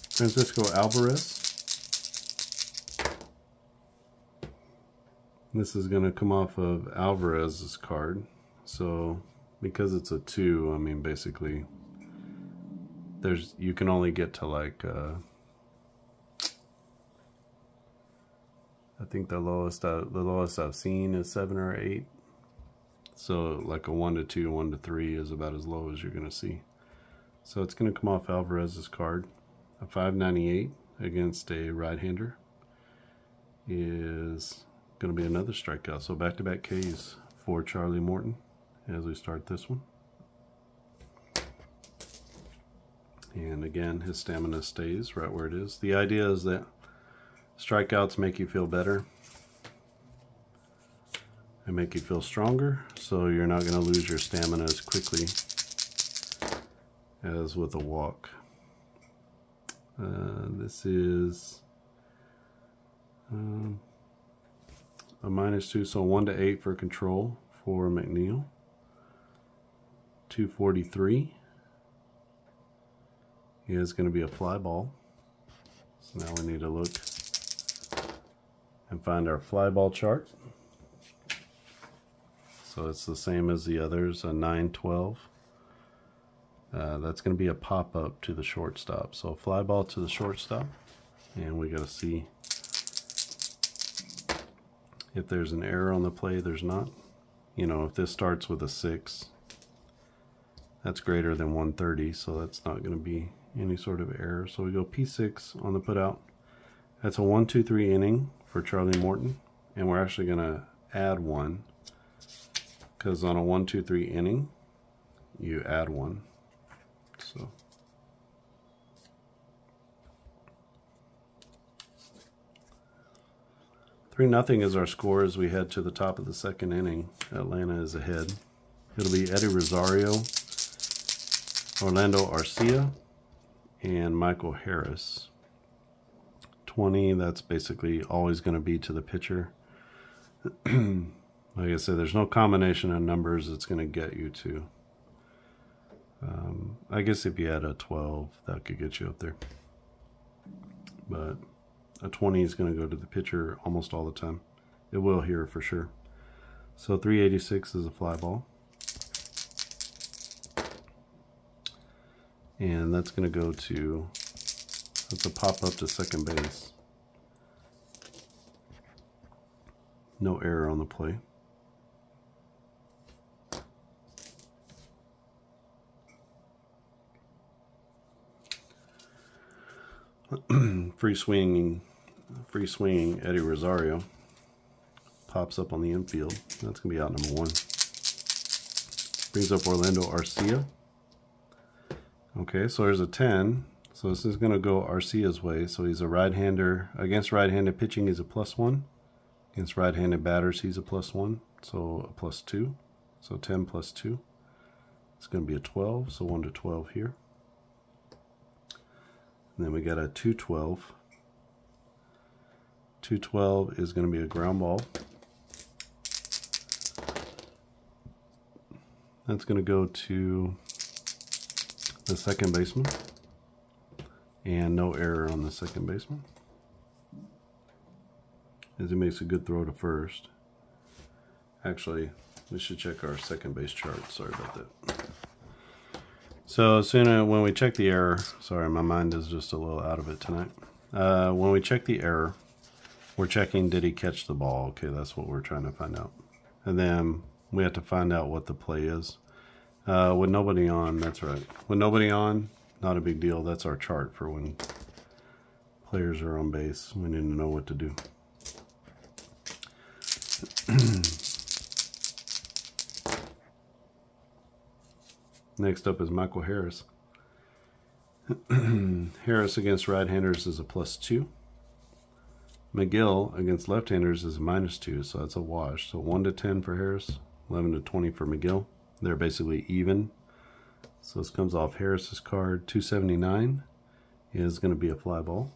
Francisco Alvarez. This is going to come off of Alvarez's card. So because it's a 2, I mean basically you can only get to like I think the lowest I've seen is 7 or 8. So like a 1 to 2, 1 to 3 is about as low as you're going to see. So it's going to come off Alvarez's card. A 598 against a right-hander is going to be another strikeout. So back-to-back Ks for Charlie Morton as we start this one. And again, his stamina stays right where it is. The idea is that strikeouts make you feel better and make you feel stronger, so you're not going to lose your stamina as quickly as with a walk. This is a -2, so 1 to 8 for control for McNeil. 243 is going to be a fly ball. So now we need to look and find our fly ball chart. So it's the same as the others, a 912. That's going to be a pop-up to the shortstop. So fly ball to the shortstop, and we got to see if there's an error on the play. There's not. You know, if this starts with a 6, that's greater than 130, so that's not going to be any sort of error. So we go P6 on the put out. That's a 1-2-3 inning for Charlie Morton, and we're actually going to add 1 because on a 1-2-3 inning you add 1. So 3-0 is our score as we head to the top of the second inning. Atlanta is ahead. It'll be Eddie Rosario, Orlando Arcia, and Michael Harris. 20, that's basically always going to be to the pitcher. Like I said, there's no combination of numbers that's going to get you to. I guess if you had a 12, that could get you up there. But a 20 is going to go to the pitcher almost all the time. It will here for sure. So 386 is a fly ball. And that's going to go to, that's a pop up to second base. No error on the play. Free swinging Eddie Rosario pops up on the infield. That's going to be out number 1. Brings up Orlando Arcia. Okay, so there's a 10. So this is going to go Arcia's way. So he's a right-hander. Against right-handed pitching, he's a +1. Against right-handed batters, he's a +1. So a +2. So 10 + 2. It's going to be a 12. So 1 to 12 here. And then we got a 2-12. 2-12 is going to be a ground ball. That's going to go to the second baseman. And no error on the second baseman, as he makes a good throw to first. Actually, we should check our second base chart. Sorry about that. So as soon as when we check the error, sorry, my mind is just a little out of it tonight. When we check the error, we're checking, did he catch the ball? Okay, that's what we're trying to find out. And then we have to find out what the play is. With nobody on, that's right. With nobody on, not a big deal. That's our chart for when players are on base. We need to know what to do. Next up is Michael Harris. Harris against right-handers is a +2. McGill against left-handers is a -2, so that's a wash. So 1 to 10 for Harris, 11 to 20 for McGill. They're basically even. So this comes off Harris's card. 279 is going to be a fly ball.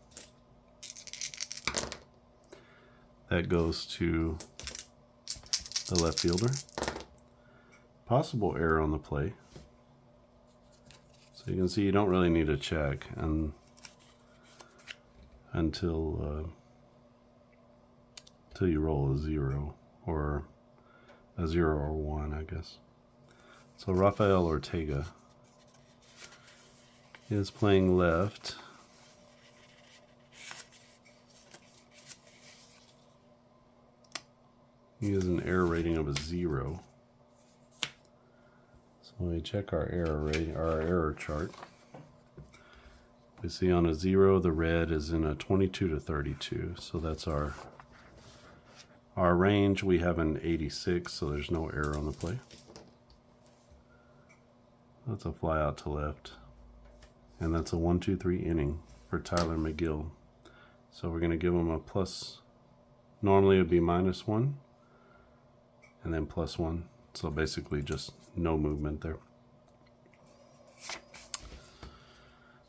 That goes to the left fielder. Possible error on the play. So you can see you don't really need to check until you roll a 0 or a 0 or 1, I guess. So Rafael Ortega is playing left. He has an error rating of a 0. So when we check our error rate, our error chart, we see on a 0 the red is in a 22 to 32. So that's our range. We have an 86, so there's no error on the play. That's a fly out to left. And that's a 1-2-3 inning for Tyler McGill. So we're going to give him a plus. Normally it would be -1 and then +1. So basically just no movement there.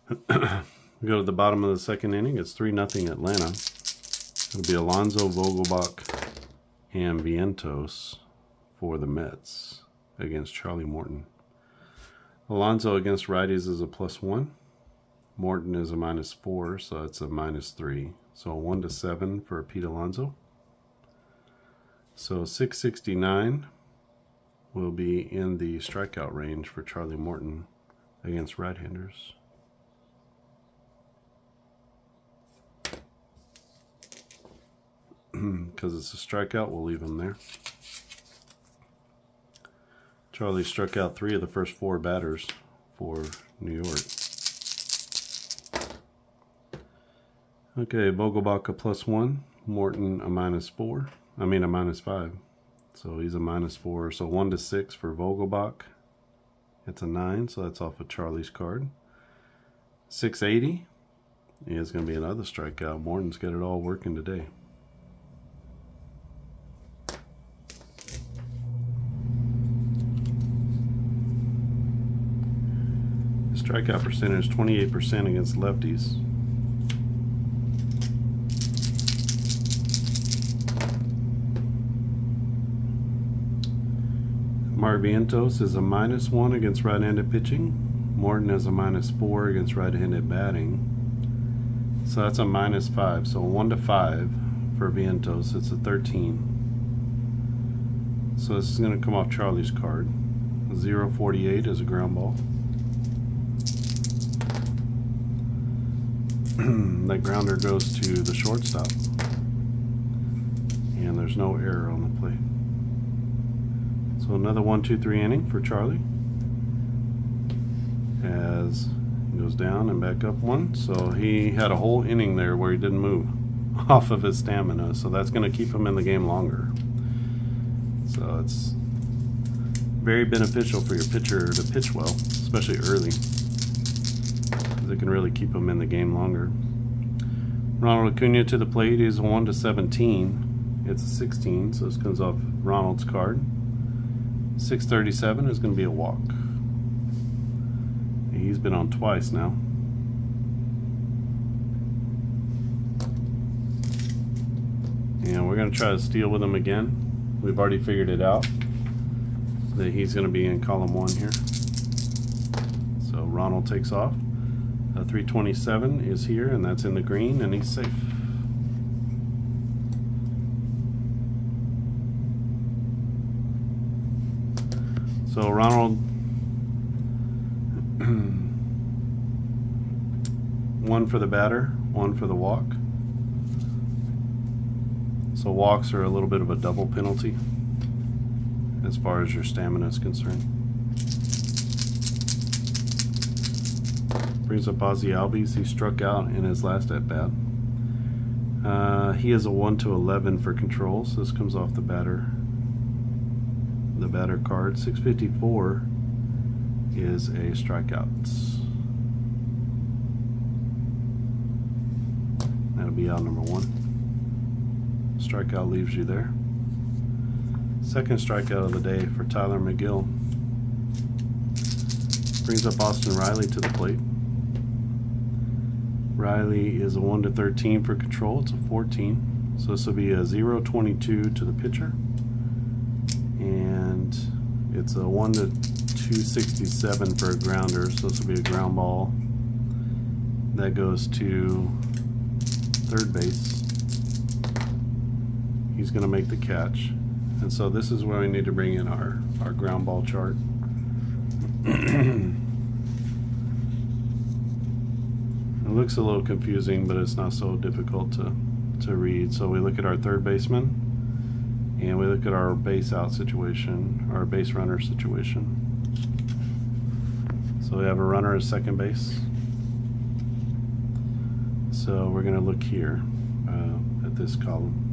We go to the bottom of the second inning. It's 3-0 Atlanta. It'll be Alonso, Vogelbach, and Vientos for the Mets against Charlie Morton. Alonso against righties is a +1. Morton is a -4, so it's a -3. So 1 to 7 for Pete Alonso. So 669 will be in the strikeout range for Charlie Morton against right-handers. Because it's a strikeout, we'll leave him there. Charlie struck out 3 of the first 4 batters for New York. Okay, Vogelbach a +1, Morton a -4. I mean a -5. So he's a -4. So 1 to 6 for Vogelbach. It's a 9, so that's off of Charlie's card. 680 is going to be another strikeout. Morton's got it all working today. Strikeout percentage 28% against lefties. Marvientos is a -1 against right-handed pitching. Morton has a -4 against right-handed batting. So that's a -5. So 1 to 5 for Vientos. It's a 13. So this is going to come off Charlie's card. 0.48 is a ground ball. That grounder goes to the shortstop. And there's no error on the plate. So another 1-2-3 inning for Charlie. As he goes down and back up 1. So he had a whole inning there where he didn't move off of his stamina. So that's going to keep him in the game longer. So it's very beneficial for your pitcher to pitch well, especially early. It can really keep him in the game longer. Ronald Acuna to the plate is 1 to 17. It's a 16, so this comes off Ronald's card. 637 is going to be a walk. He's been on twice now. And we're going to try to steal with him again. We've already figured it out that he's going to be in column 1 here. So Ronald takes off. 327 is here, and that's in the green, and he's safe. So Ronald, 1 for the batter, 1 for the walk. So walks are a little bit of a double penalty as far as your stamina is concerned. Brings up Ozzie Albies. He struck out in his last at-bat. He is a 1 to 11 for control, so this comes off the batter card. 654 is a strikeout. That'll be out number 1. Strikeout leaves you there. Second strikeout of the day for Tyler McGill. Brings up Austin Riley to the plate. Riley is a 1 to 13 for control. It's a 14. So this will be a 0.22 to the pitcher. And it's a 1 to 267 for a grounder. So this will be a ground ball. That goes to third base. He's going to make the catch. And so this is where we need to bring in our ground ball chart. It looks a little confusing, but it's not so difficult to read. So we look at our third baseman, and we look at our base out situation, our base runner situation. So we have a runner at second base. So we're going to look here at this column.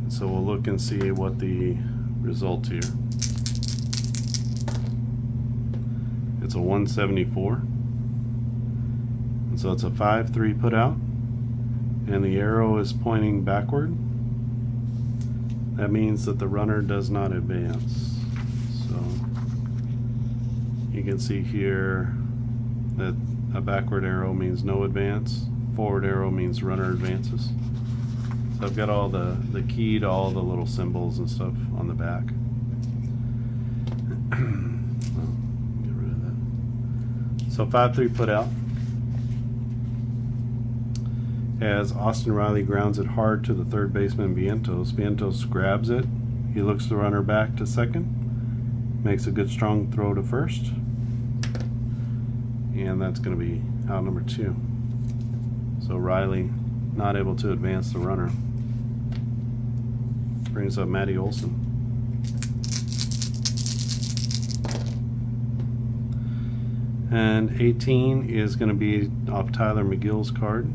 So we'll look and see what the result here. It's a 174. And so it's a 5-3 put out. And the arrow is pointing backward. That means that the runner does not advance. So you can see here that a backward arrow means no advance. Forward arrow means runner advances. So I've got all the key to all the little symbols and stuff on the back. Get rid of that. So 5-3 put out. As Austin Riley grounds it hard to the third baseman Vientos. Vientos grabs it. He looks the runner back to second. Makes a good strong throw to first. And that's going to be out number 2. So Riley not able to advance the runner. Brings up Matty Olson. And 18 is going to be off Tyler McGill's card.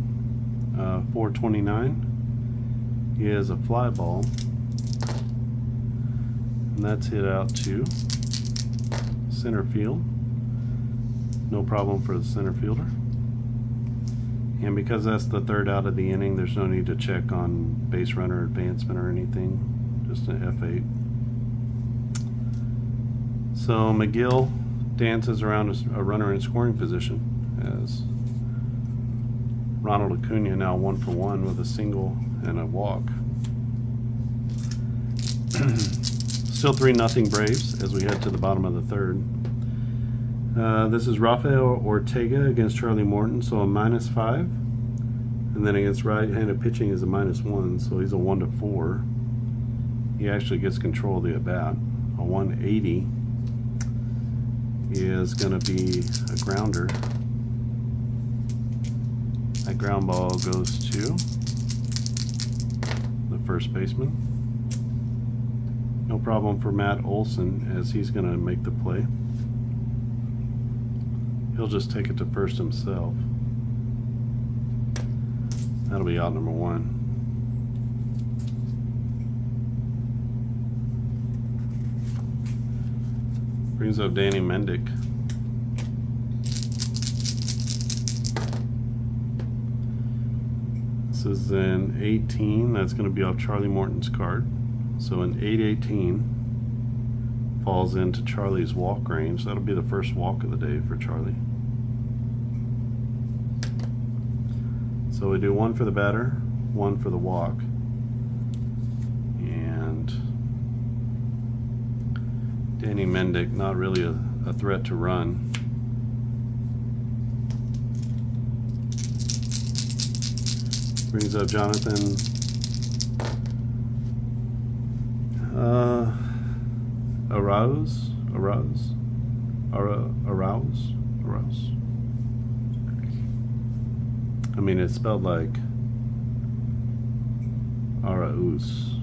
429. He has a fly ball, and that's hit out to center field. No problem for the center fielder. And because that's the third out of the inning, there's no need to check on base runner advancement or anything. Just an F8. So McGill dances around a runner in scoring position as Ronald Acuna now 1 for 1 with a single and a walk. Still 3-0 Braves as we head to the bottom of the third. This is Rafael Ortega against Charlie Morton, so a -5. And then against right-handed pitching is a -1, so he's a 1 to 4. He actually gets control of the at-bat. A 180 is going to be a grounder. That ground ball goes to the first baseman. No problem for Matt Olson as he's going to make the play. He'll just take it to first himself. That'll be out number 1. Brings up Danny Mendick. This is an 18. That's going to be off Charlie Morton's card. So an 8-18 falls into Charlie's walk range. That'll be the first walk of the day for Charlie. So we do 1 for the batter, 1 for the walk. And Danny Mendick, not really a threat to run. Brings up Jonathan Arouse. I mean, it's spelled like Arauz,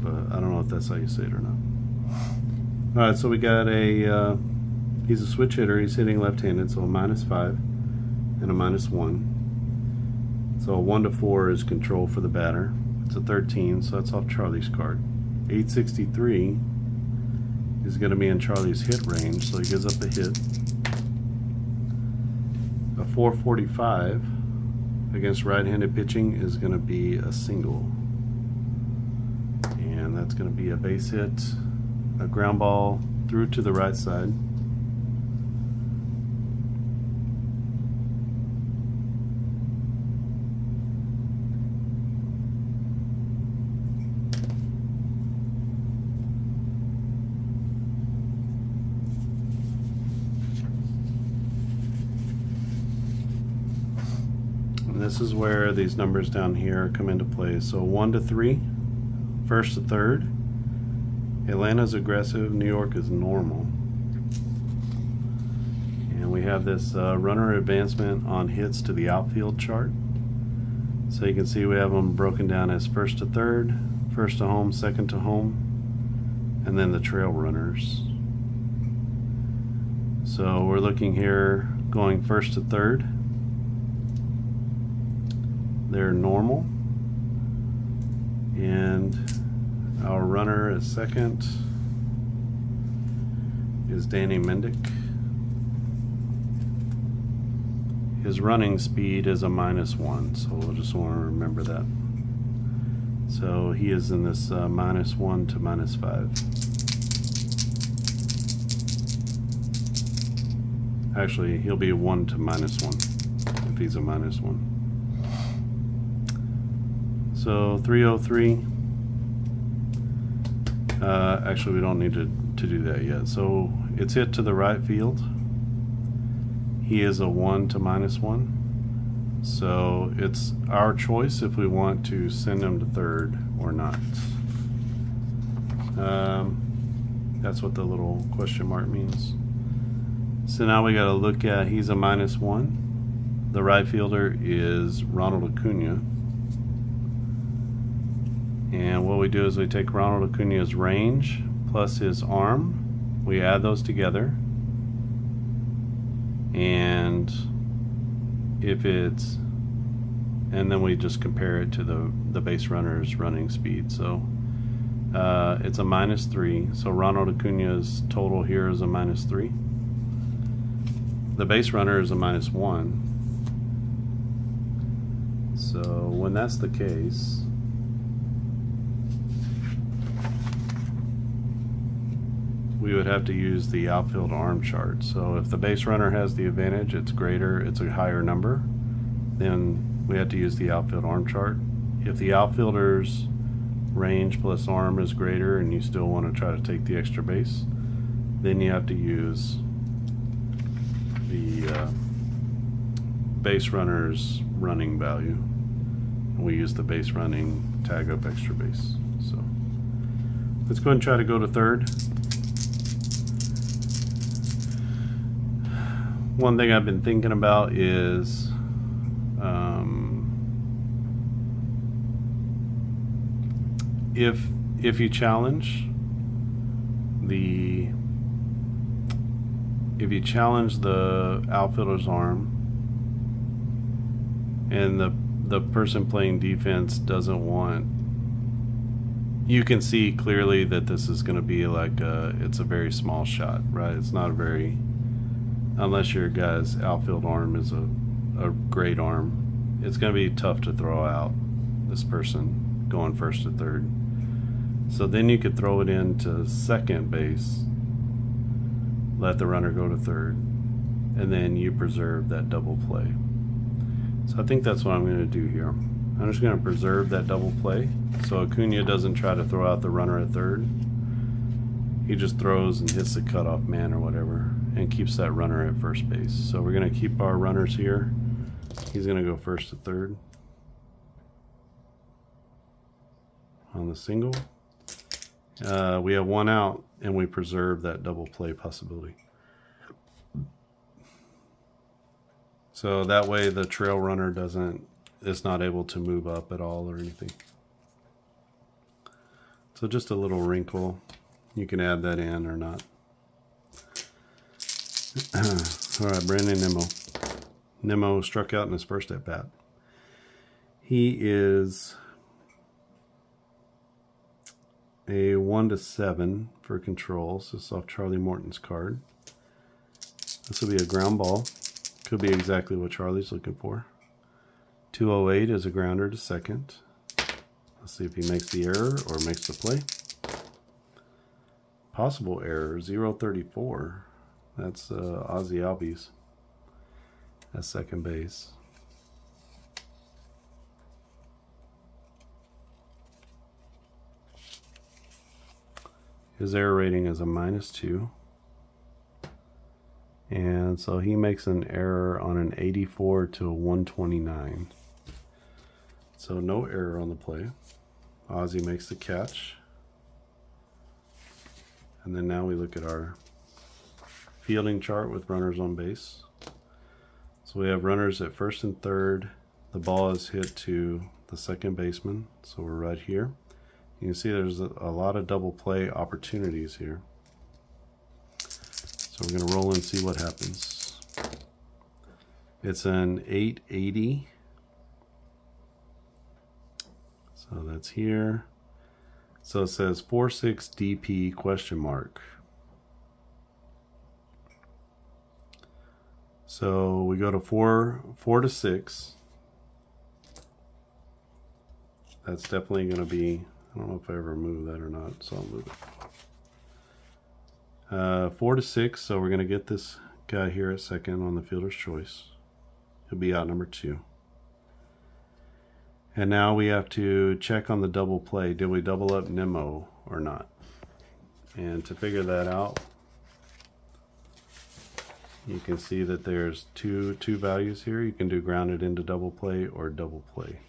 but I don't know if that's how you say it or not. All right, so we got he's a switch hitter. He's hitting left-handed, so a -5 and a -1. So a 1 to 4 is control for the batter. It's a 13, so that's off Charlie's card. 863 is going to be in Charlie's hit range, so he gives up a hit. A 445 against right-handed pitching is going to be a single. And that's going to be a base hit, a ground ball through to the right side. This is where these numbers down here come into play. So 1 to 3, first to third. Atlanta's aggressive, New York is normal. And we have this runner advancement on hits to the outfield chart. So you can see we have them broken down as first to third, first to home, second to home, and then the trail runners. So we're looking here going first to third. They're normal, and our runner at second is Danny Mendick. His running speed is a -1, so we'll just want to remember that. So he is in this -1 to -5. Actually, he'll be 1 to -1 if he's a -1. So 303. Actually, we don't need to do that yet. So it's hit to the right field. He is a 1 to -1. So it's our choice if we want to send him to third or not. That's what the little question mark means. So now we got to look at, he's a -1. The right fielder is Ronald Acuna. And what we do is we take Ronald Acuna's range plus his arm, we add those together, and if it's and then we just compare it to the base runner's running speed. So it's a -3. So Ronald Acuna's total here is a -3. The base runner is a -1. So when that's the case, we would have to use the outfield arm chart. So if the base runner has the advantage, it's greater, it's a higher number, then we have to use the outfield arm chart. If the outfielder's range plus arm is greater and you still want to try to take the extra base, then you have to use the base runner's running value. We use the base running tag up extra base. So let's go ahead and try to go to third. One thing I've been thinking about is if you challenge the outfielder's arm and the person playing defense doesn't want, you can see clearly that this is going to be like it's a very small shot, right? It's not a very, unless your guy's outfield arm is a great arm, it's going to be tough to throw out this person going first to third. So then you could throw it into second base, let the runner go to third, and then you preserve that double play. So I think that's what I'm going to do here. I'm just going to preserve that double play so Acuna doesn't try to throw out the runner at third. He just throws and hits the cutoff man or whatever and keeps that runner at first base. So we're going to keep our runners here. He's going to go first to third on the single. We have one out and we preserve that double play possibility. So that way the trail runner is not able to move up at all or anything. So just a little wrinkle. You can add that in or not. All right, Brandon Nimmo. Nimmo struck out in his first at bat. He is a 1-7 for controls. This is off Charlie Morton's card. This will be a ground ball. Could be exactly what Charlie's looking for. 208 is a grounder to second. Let's see if he makes the error or makes the play. Possible error, 034. That's Ozzy Albies at second base. His error rating is a -2. And so he makes an error on an 84 to a 129. So no error on the play. Ozzy makes the catch. And then now we look at our fielding chart with runners on base. So we have runners at first and third. The ball is hit to the second baseman. So we're right here. You can see there's a lot of double play opportunities here. So we're going to roll and see what happens. It's an 880. So that's here. So it says 4-6 DP question mark. So we go to 4 to 6. That's definitely going to be, I don't know if I ever move that or not, so I'll move it. 4 to 6, so we're going to get this guy here at second on the fielder's choice. He'll be out number 2. And now we have to check on the double play. Did we double up Nimmo or not? And to figure that out, you can see that there's two values here. You can do grounded into double play or double play.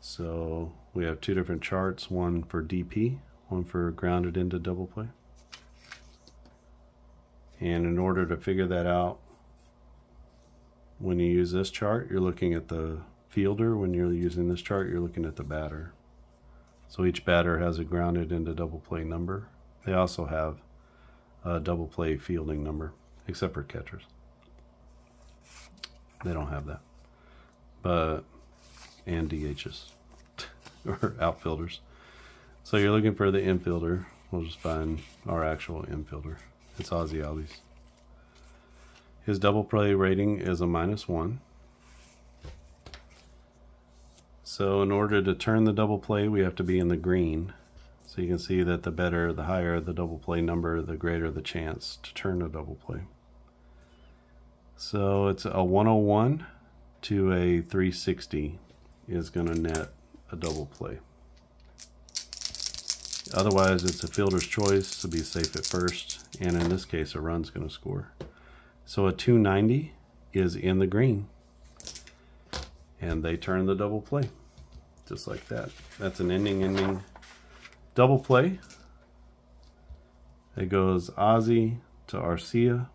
So we have 2 different charts, one for DP, one for grounded into double play. And in order to figure that out, when you use this chart, you're looking at the fielder. When you're using this chart, you're looking at the batter. So each batter has a grounded into double play number. They also have a double play fielding number, except for catchers. They don't have that. and DHs or outfielders. So you're looking for the infielder. We'll just find our actual infielder. It's Ozzy Albies. His double play rating is a -1. So in order to turn the double play, we have to be in the green. So you can see that the higher the double play number, the greater the chance to turn a double play. So it's a 101 to a 360 is going to net a double play. Otherwise, it's a fielder's choice to be safe at first, and in this case, a run's going to score. So a 290 is in the green, and they turn the double play, just like that. That's an ending double play. It goes Ozzy to Arcia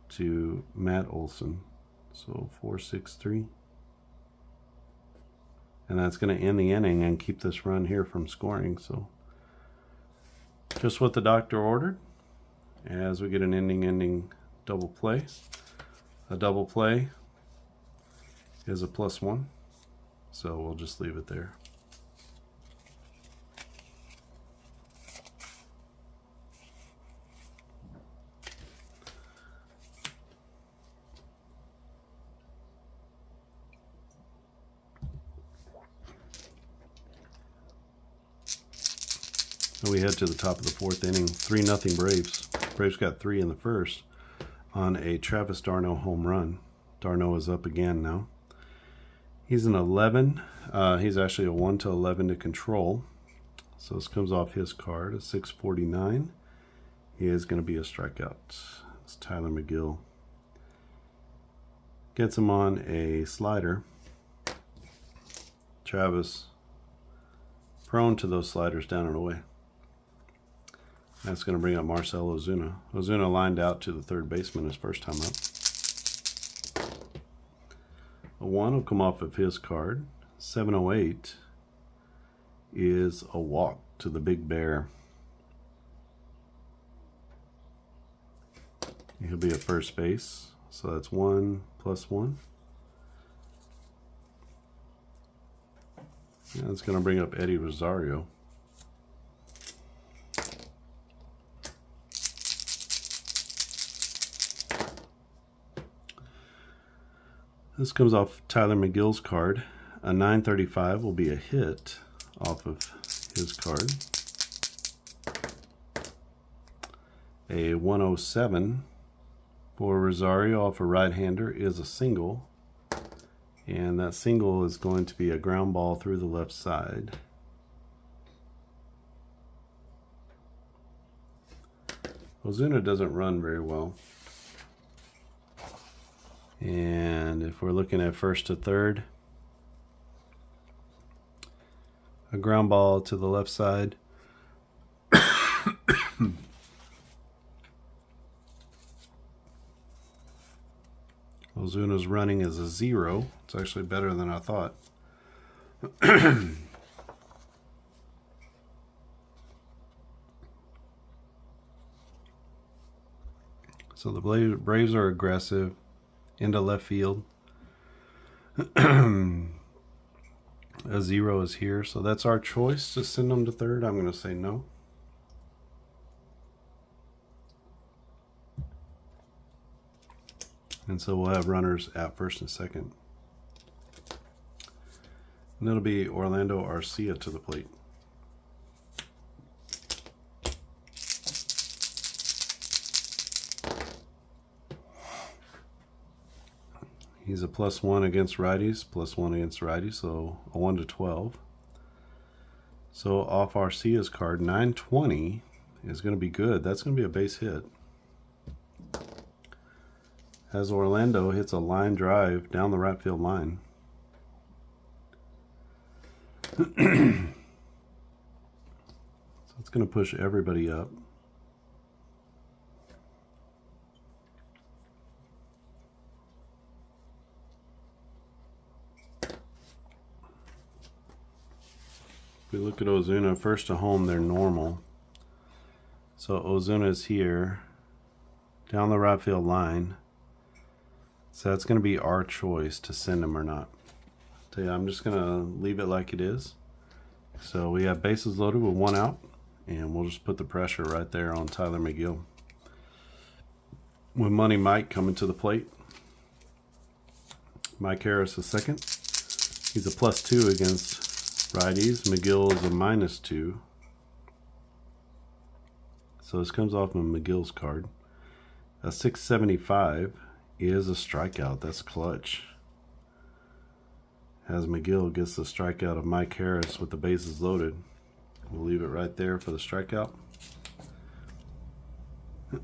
to Matt Olson. So 4-6-3. And that's going to end the inning and keep this run here from scoring. So just what the doctor ordered. As we get an ending double play. A double play is a +1. So we'll just leave it there. And we head to the top of the 4th inning. 3-0 Braves. Braves got 3 in the first on a Travis d'Arnaud home run. d'Arnaud is up again now. He's an 11. He's actually a 1-11 to control. So this comes off his card, a 649. He is going to be a strikeout. It's Tyler McGill. Gets him on a slider. Travis prone to those sliders down and away. That's going to bring up Marcell Ozuna. Ozuna lined out to the third baseman his first time up. A 1 will come off of his card. 708 is a walk to the Big Bear. He'll be at first base. So that's 1 + 1. And that's going to bring up Eddie Rosario. This comes off Tyler McGill's card. A 935 will be a hit off of his card. A 107 for Rosario off a right-hander is a single. And that single is going to be a ground ball through the left side. Ozuna doesn't run very well. And if we're looking at first to third, a ground ball to the left side. Ozuna's running is a 0. It's actually better than I thought. So the Braves are aggressive into left field. A 0 is here, so that's our choice to send them to third. I'm going to say no. And so we'll have runners at first and second. And it'll be Orlando Arcia to the plate. He's a +1 against righties, +1 against righties, so a 1-12. So off Arcia's card, 920 is going to be good. That's going to be a base hit. As Orlando hits a line drive down the right field line. So it's going to push everybody up. If we look at Ozuna, first to home, they're normal. So Ozuna is here, down the right field line. So that's going to be our choice to send him or not. I'm just gonna leave it like it is. So we have bases loaded with 1 out, and we'll just put the pressure right there on Tyler McGill. With Money Mike coming to the plate. Mike Harris is second. He's a +2 against righties. McGill is a -2. So this comes off of McGill's card. A 675 is a strikeout. That's clutch. As McGill gets the strikeout of Mike Harris with the bases loaded. We'll leave it right there for the strikeout.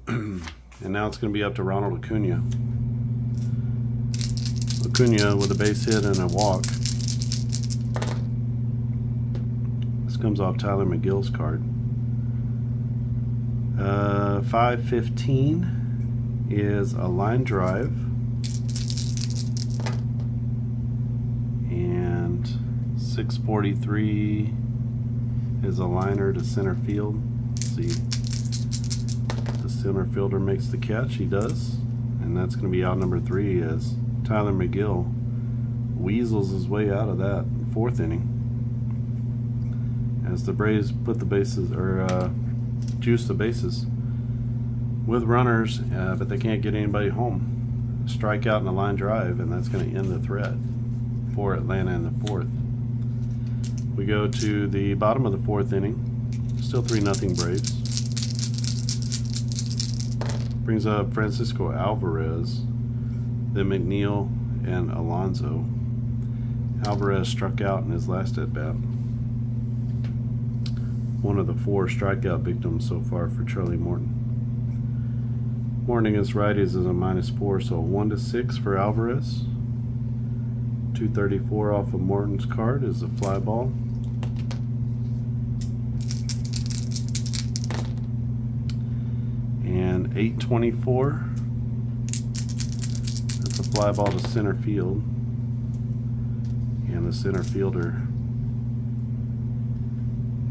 And now it's going to be up to Ronald Acuna. Acuna with a base hit and a walk. This comes off Tyler McGill's card. 515 is a line drive. And 643 is a liner to center field. Let's see, the center fielder makes the catch. He does. And that's going to be out number 3 as Tyler McGill weasels his way out of that 4th inning. As the Braves put the bases, or juice the bases with runners, but they can't get anybody home. Strikeout and a line drive, and that's going to end the threat for Atlanta in the 4th. We go to the bottom of the 4th inning. Still 3-0 Braves. Brings up Francisco Alvarez, then McNeil and Alonso. Alvarez struck out in his last at-bat. One of the 4 strikeout victims so far for Charlie Morton. Morton against righties is a -4, so 1-6 for Alvarez. 234 off of Morton's card is a fly ball. And 824, that's a fly ball to center field. And the center fielder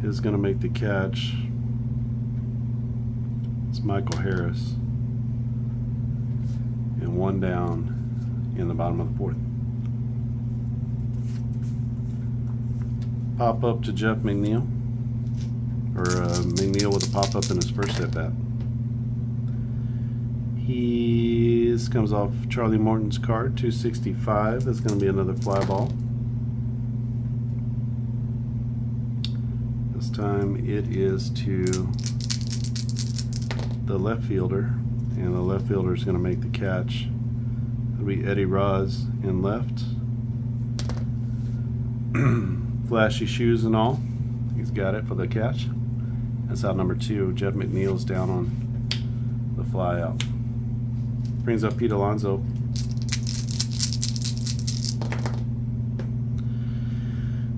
is going to make the catch. It's Michael Harris. And 1 down in the bottom of the 4th. Pop up to Jeff McNeil, or McNeil with a pop up in his first at bat. This comes off Charlie Morton's card. 265 is going to be another fly ball. This time it is to the left fielder, and the left fielder is going to make the catch. It'll be Eddie Roz in left. Flashy shoes and all. He's got it for the catch. That's out number 2. Jeff McNeil's down on the fly out. Brings up Pete Alonso.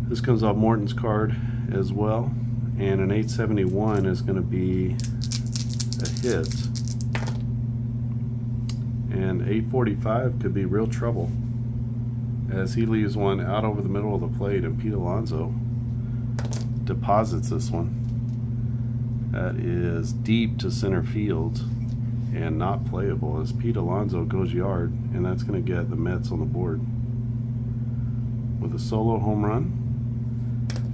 This comes off Morton's card as well. And an 871 is going to be a hit. And 845 could be real trouble, as he leaves one out over the middle of the plate, and Pete Alonso deposits this one. That is deep to center field and not playable, as Pete Alonso goes yard, and that's going to get the Mets on the board with a solo home run,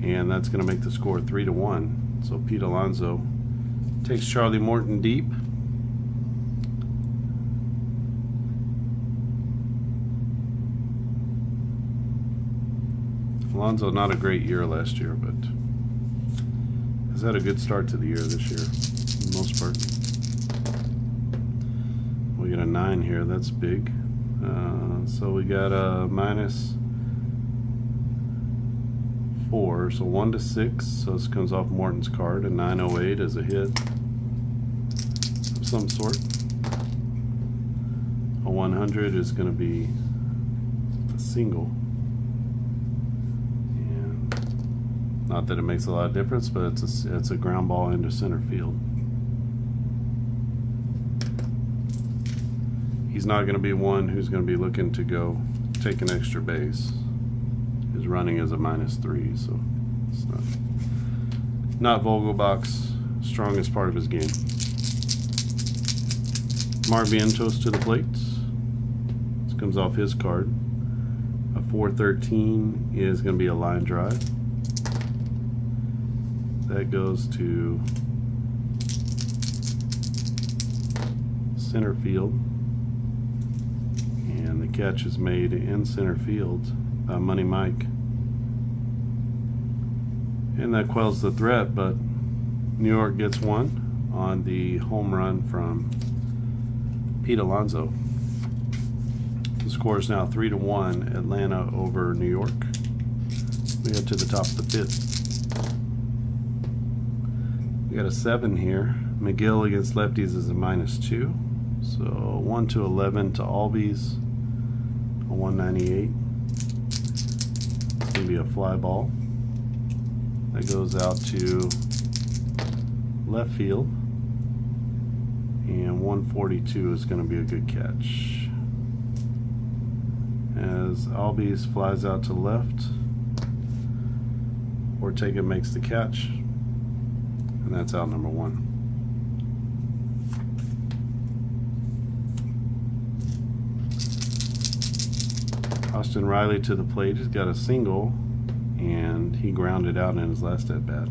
and that's going to make the score 3-1. So Pete Alonso takes Charlie Morton deep. Alonso, not a great year last year, but has had a good start to the year this year, for the most part. We got a 9 here, that's big. So we got a -4, so 1-6. So this comes off Morton's card. A 908 is a hit of some sort. A 100 is going to be a single. Not that it makes a lot of difference, but it's a ground ball into center field. He's not going to be one who's going to be looking to go take an extra base. His running is a -3, so it's not Vogelbach's strongest part of his game. Mark Vientos to the plate. This comes off his card. A 413 is going to be a line drive. That goes to center field, and the catch is made in center field by Money Mike, and that quells the threat, but New York gets one on the home run from Pete Alonso. The score is now 3-1, Atlanta over New York. We get to the top of the 5th. We got a 7 here. McGill against lefties is a -2. So 1-11 to Albies, a 198. It's going to be a fly ball. That goes out to left field. And 142 is going to be a good catch. As Albies flies out to left, Ortega makes the catch. And that's out number 1. Austin Riley to the plate. He's got a single, and he grounded out in his last at bat.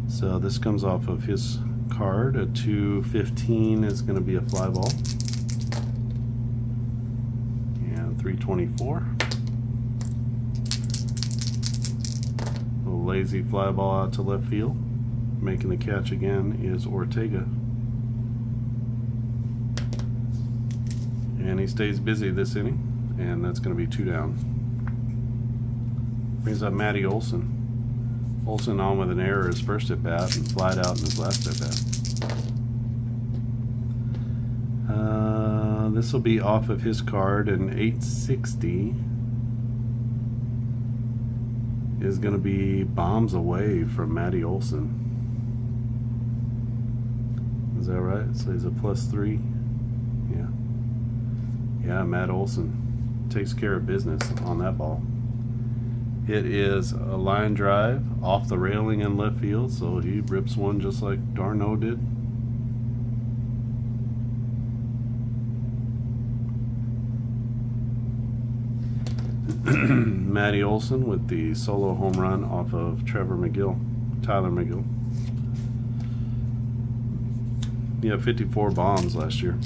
So this comes off of his card. A 215 is going to be a fly ball. And 324. A lazy fly ball out to left field. Making the catch again is Ortega. And he stays busy this inning, and that's going to be 2 down. Brings up Matty Olson. Olson on with an error his first at bat and flied out in his last at bat. This will be off of his card, and 860 is going to be bombs away from Matty Olson. Is that right? So he's a +3. Yeah, Matt Olson takes care of business on that ball. It is a line drive off the railing in left field, so he rips one just like d'Arnaud did. Matty Olson with the solo home run off of Tyler McGill. He had 54 bombs last year.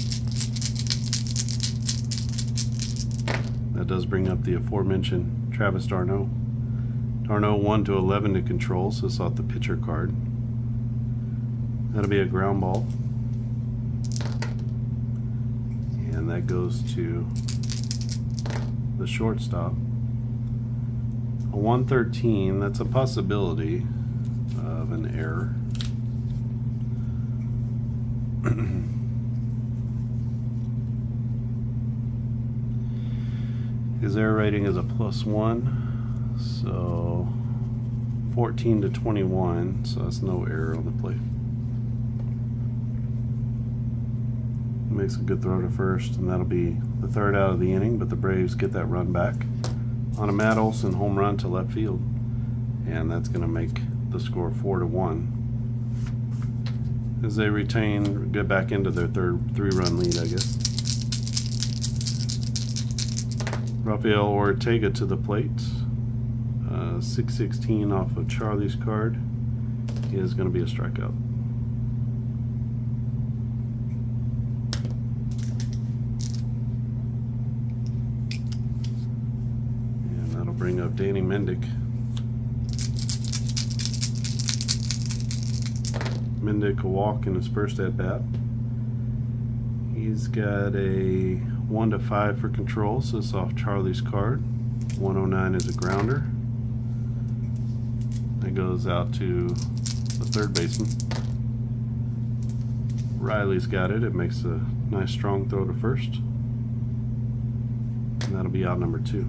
That does bring up the aforementioned Travis d'Arnaud. d'Arnaud 1-11 to control, so it's off the pitcher card. That'll be a ground ball. And that goes to the shortstop. A 113, that's a possibility of an error. His error rating is a +1, so 14-21, so that's no error on the plate. Makes a good throw to first, and that'll be the 3rd out of the inning, but the Braves get that run back on a Matt Olson home run to left field, and that's going to make the score 4-1 as they get back into their 3-run lead, I guess. Rafael Ortega to the plate. 616 off of Charlie's card is going to be a strikeout. And that'll bring up Danny Mendick. Mendick a walk in his first at bat. He's got a 1-5 for control, so it's off Charlie's card. 109 is a grounder. That goes out to the 3rd baseman. Riley's got it. It makes a nice strong throw to first. And that'll be out number 2.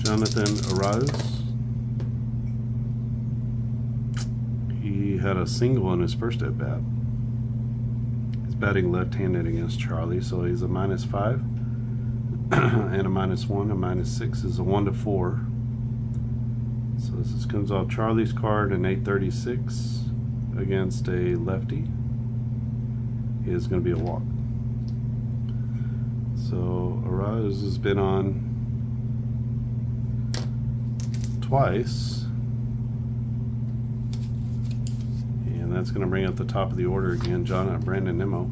Jonathan Arauz. He had a single in his first at bat. He's batting left-handed against Charlie, so he's a -5 and a -1. A -6 is a 1-4. So this comes off Charlie's card, an 836. against a lefty is going to be a walk. So Araz has been on twice, and that's going to bring up the top of the order again, Brandon Nimmo.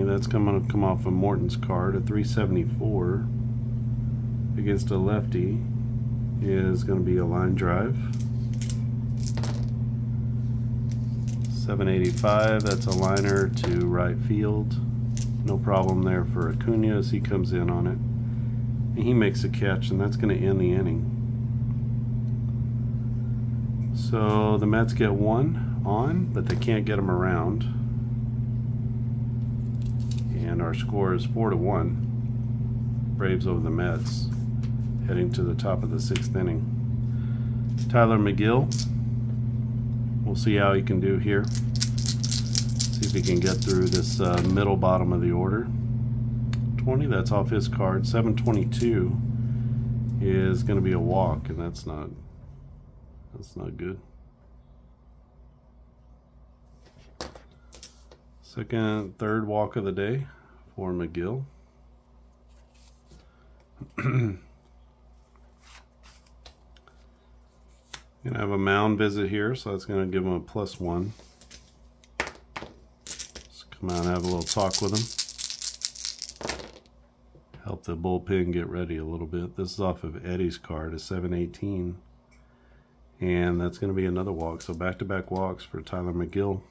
That's going to come off of Morton's card. A 374 against a lefty is going to be a line drive. 785, that's a liner to right field. No problem there for Acuna as he comes in on it. And he makes a catch, and that's going to end the inning. So the Mets get one on, but they can't get him around. And our score is 4-1. Braves over the Mets, heading to the top of the 6th inning. Tyler McGill, we'll see how he can do here. See if he can get through this middle bottom of the order. 20, that's off his card. 722 is going to be a walk, and that's not good. Third walk of the day for McGill. Gonna have a mound visit here, so that's gonna give him a +1. Let's come out and have a little talk with him. Help the bullpen get ready a little bit. This is off of Eddie's card, a 718. And that's gonna be another walk. So back-to-back walks for Tyler McGill.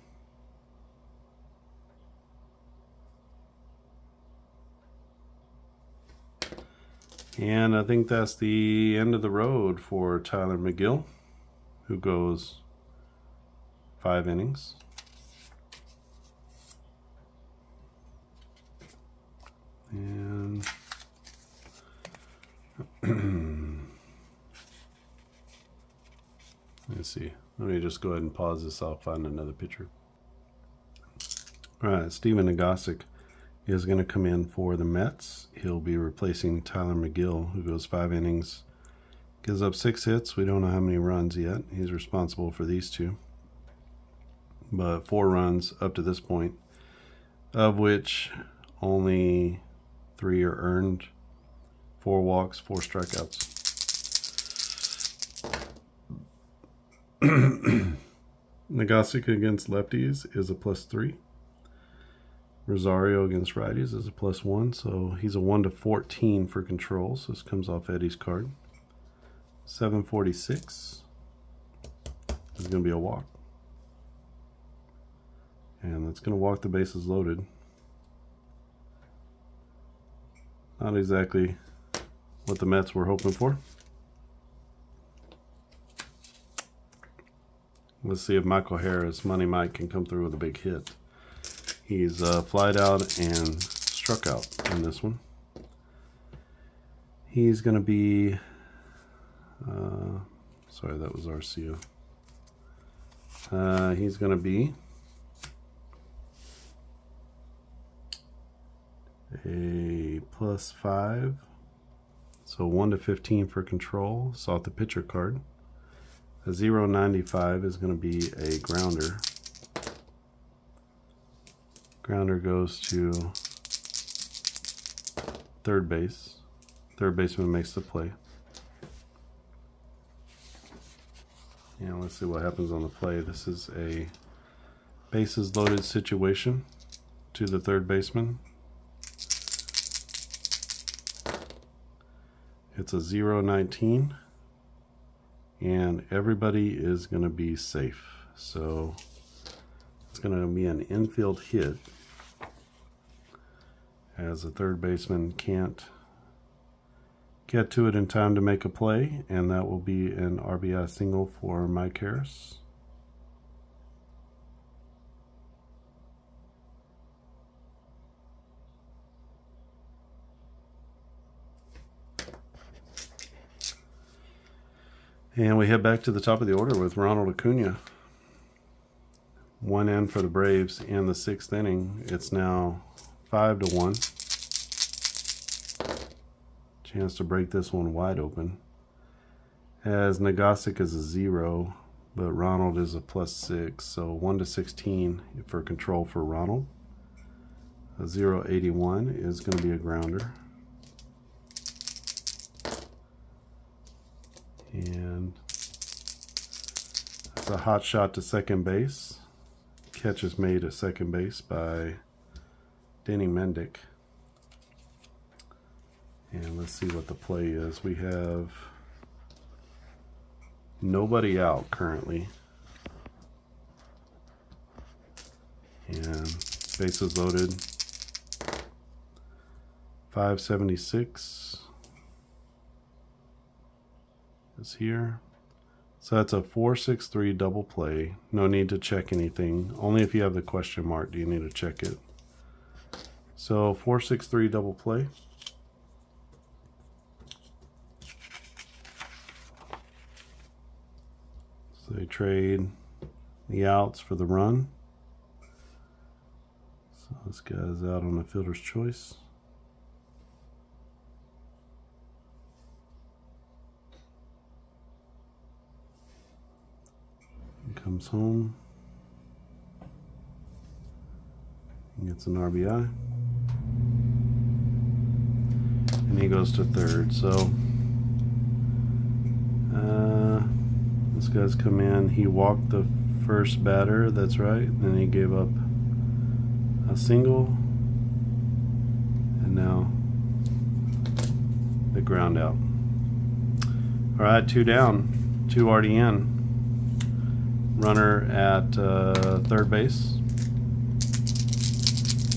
And I think that's the end of the road for Tyler McGill, who goes 5 innings. And let's see. Let me just go ahead and pause this. I'll find another pitcher. All right, Steven Nagasic is going to come in for the Mets. He'll be replacing Tyler McGill, who goes 5 innings, gives up 6 hits. We don't know how many runs yet. He's responsible for these 2, but 4 runs up to this point, of which only 3 are earned, 4 walks, 4 strikeouts. Nagasic against lefties is a +3. Rosario against righties is a +1, so he's a 1-14 for controls. This comes off Eddie's card. 746 is going to be a walk. And that's going to walk the bases loaded. Not exactly what the Mets were hoping for. Let's see if Michael Harris, Money Mike, can come through with a big hit. He's flied out and struck out in this one. He's going to be, sorry, that was Arcia. He's going to be a +5. So 1-15 for control. It's off the pitcher card. A 0.95 is going to be a grounder. Grounder goes to third base. Third baseman makes the play. And let's see what happens on the play. This is a bases loaded situation to the third baseman. It's a 0.19, and everybody is going to be safe. So it's going to be an infield hit, as the third baseman can't get to it in time to make a play, and that will be an RBI single for Mike Harris. And we head back to the top of the order with Ronald Acuna. 1 in for the Braves in the 6th inning. It's now 5-1. Chance to break this one wide open. Has Nagasic as a 0, but Ronald is a +6, so 1 to 16 for control for Ronald. A 081 is going to be a grounder. And that's a hot shot to second base. Catch is made at second base by Denny Mendick. And let's see what the play is. We have nobody out currently. And bases loaded. 576 is here. So that's a 4-6-3 double play. No need to check anything. Only if you have the question mark do you need to check it. So 4-6-3 double play. So they trade the outs for the run. So this guy's out on the fielder's choice. He comes home. He gets an RBI. And he goes to third. So this guy's come in. He walked the first batter, that's right. Then he gave up a single. And now the ground out. All right, 2 down, 2 already in. Runner at third base.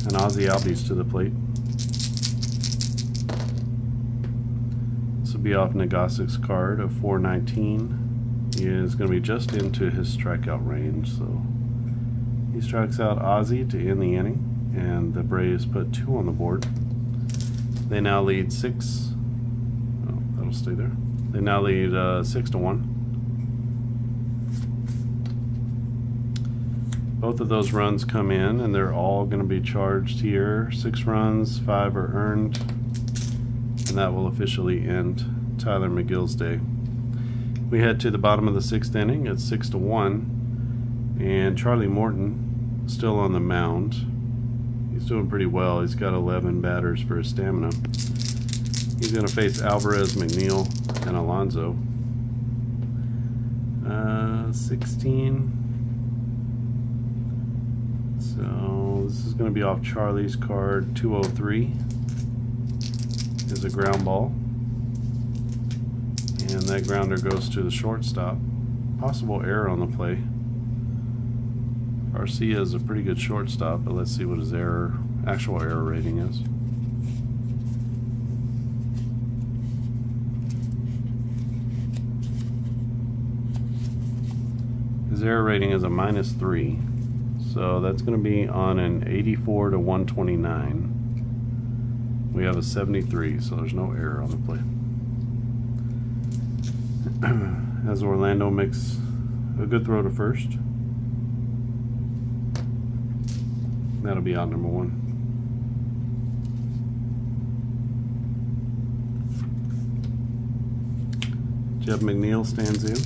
And Ozzie Albies to the plate. This will be off Nagasic's card of 419. He is going to be just into his strikeout range, so he strikes out Ozzie to end the inning, and the Braves put 2 on the board. They now lead 6. Oh, that'll stay there. They now lead 6-1. Both of those runs come in, and they're all going to be charged here. 6 runs, 5 are earned, and that will officially end Tyler McGill's day. We head to the bottom of the 6th inning. It's 6-1, and Charlie Morton still on the mound. He's doing pretty well. He's got 11 batters for his stamina. He's going to face Alvarez, McNeil, and Alonso. 16. So this is going to be off Charlie's card. 203 is a ground ball. And that grounder goes to the shortstop. Possible error on the play. Garcia is a pretty good shortstop, but let's see what his actual error rating is. His error rating is a -3. So that's going to be on an 84 to 129. We have a 73, so there's no error on the play. As Orlando makes a good throw to first. That'll be out number 1. Jeff McNeil stands in.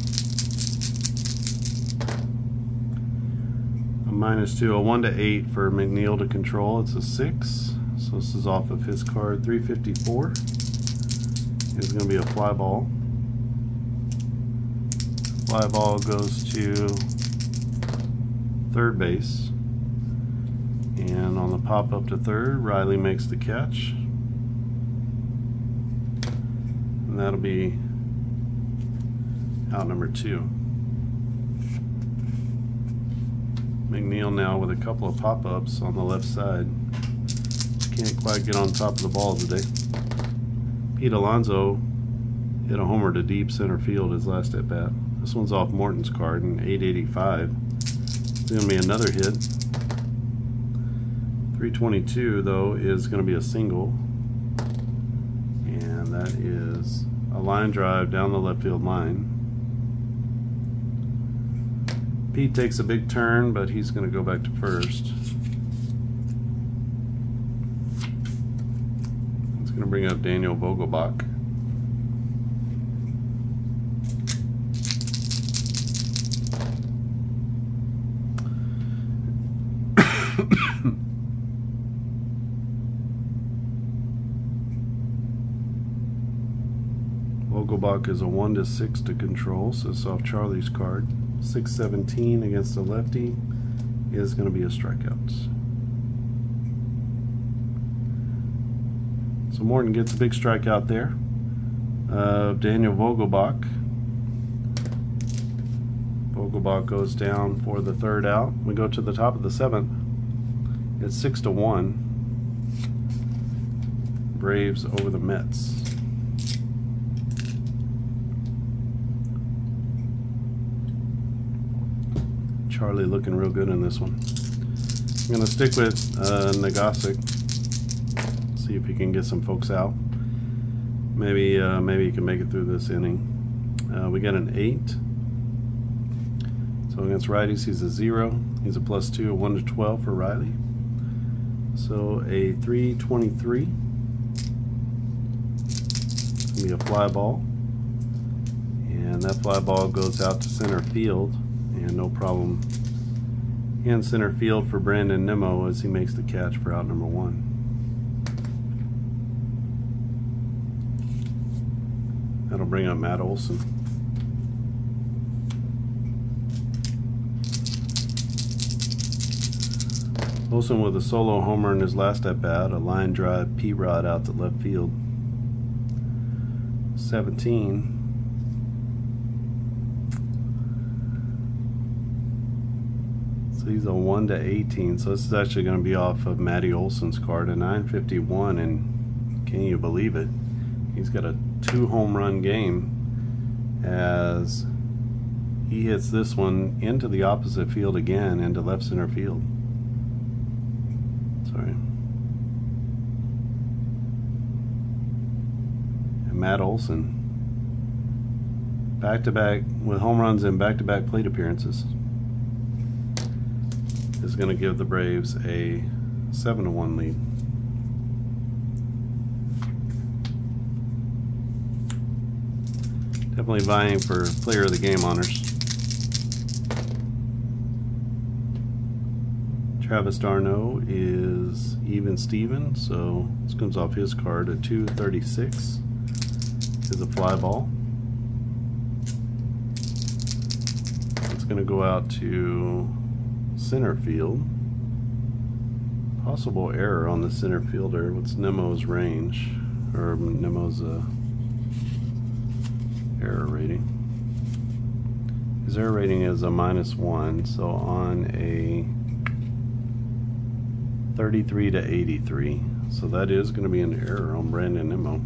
A -2, a 1 to 8 for McNeil to control. It's a 6. So this is off of his card. 354 is going to be a fly ball. Fly ball goes to third base, and on the pop up to third, Riley makes the catch, and that'll be out number 2. McNeil now with a couple of pop-ups on the left side. Can't quite get on top of the ball today. Pete Alonso hit a homer to deep center field his last at bat. This one's off Morton's card, an 885. It's going to be another hit. 322, though, is going to be a single. And that is a line drive down the left field line. Pete takes a big turn, but he's going to go back to first. It's going to bring up Daniel Vogelbach. Vogelbach is a 1-6 to control, so it's off Charlie's card. 6-17 against the lefty is going to be a strikeout. So Morton gets a big strikeout there. Daniel Vogelbach. Vogelbach goes down for the 3rd out. We go to the top of the 7th. It's 6-1. Braves over the Mets. Charlie looking real good in this one. I'm going to stick with Nagasic. See if he can get some folks out. Maybe he can make it through this inning. We got an 8. So against righties, he's a 0. He's a +2, a 1-12 for Riley. So a 323. It's gonna be a fly ball, and that fly ball goes out to center field, and no problem in center field for Brandon Nimmo as he makes the catch for out number 1. That'll bring up Matt Olson. Olson with a solo homer in his last at bat, a line drive P-Rod out to left field. 17. So he's a 1-18. So this is actually going to be off of Matty Olson's card, a 951, and can you believe it? He's got a 2-home run game as he hits this one into the opposite field again, into left center field. Sorry. And Matt Olson, back-to-back with home runs and back-to-back plate appearances, is going to give the Braves a 7-1 lead. Definitely vying for player of the game honors. Travis d'Arnaud is even Steven, so this comes off his card. A 236 is a fly ball. It's going to go out to center field. Possible error on the center fielder. What's Nemo's range, or Nemo's error rating? His error rating is a -1, so on a 33 to 83, so that is going to be an error on Brandon Nimmo.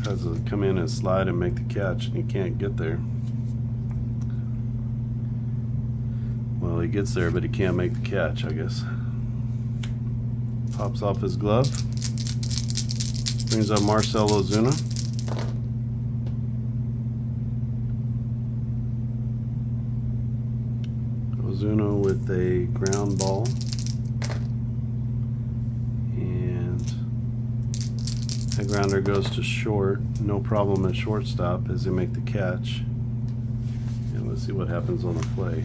Tries to come in and slide and make the catch, and he can't get there. Well, he gets there, but he can't make the catch, I guess. Pops off his glove. Brings up Marcell Ozuna. Ozuna with a ground ball, and that grounder goes to short. No problem at shortstop as they make the catch. And let's see what happens on the play.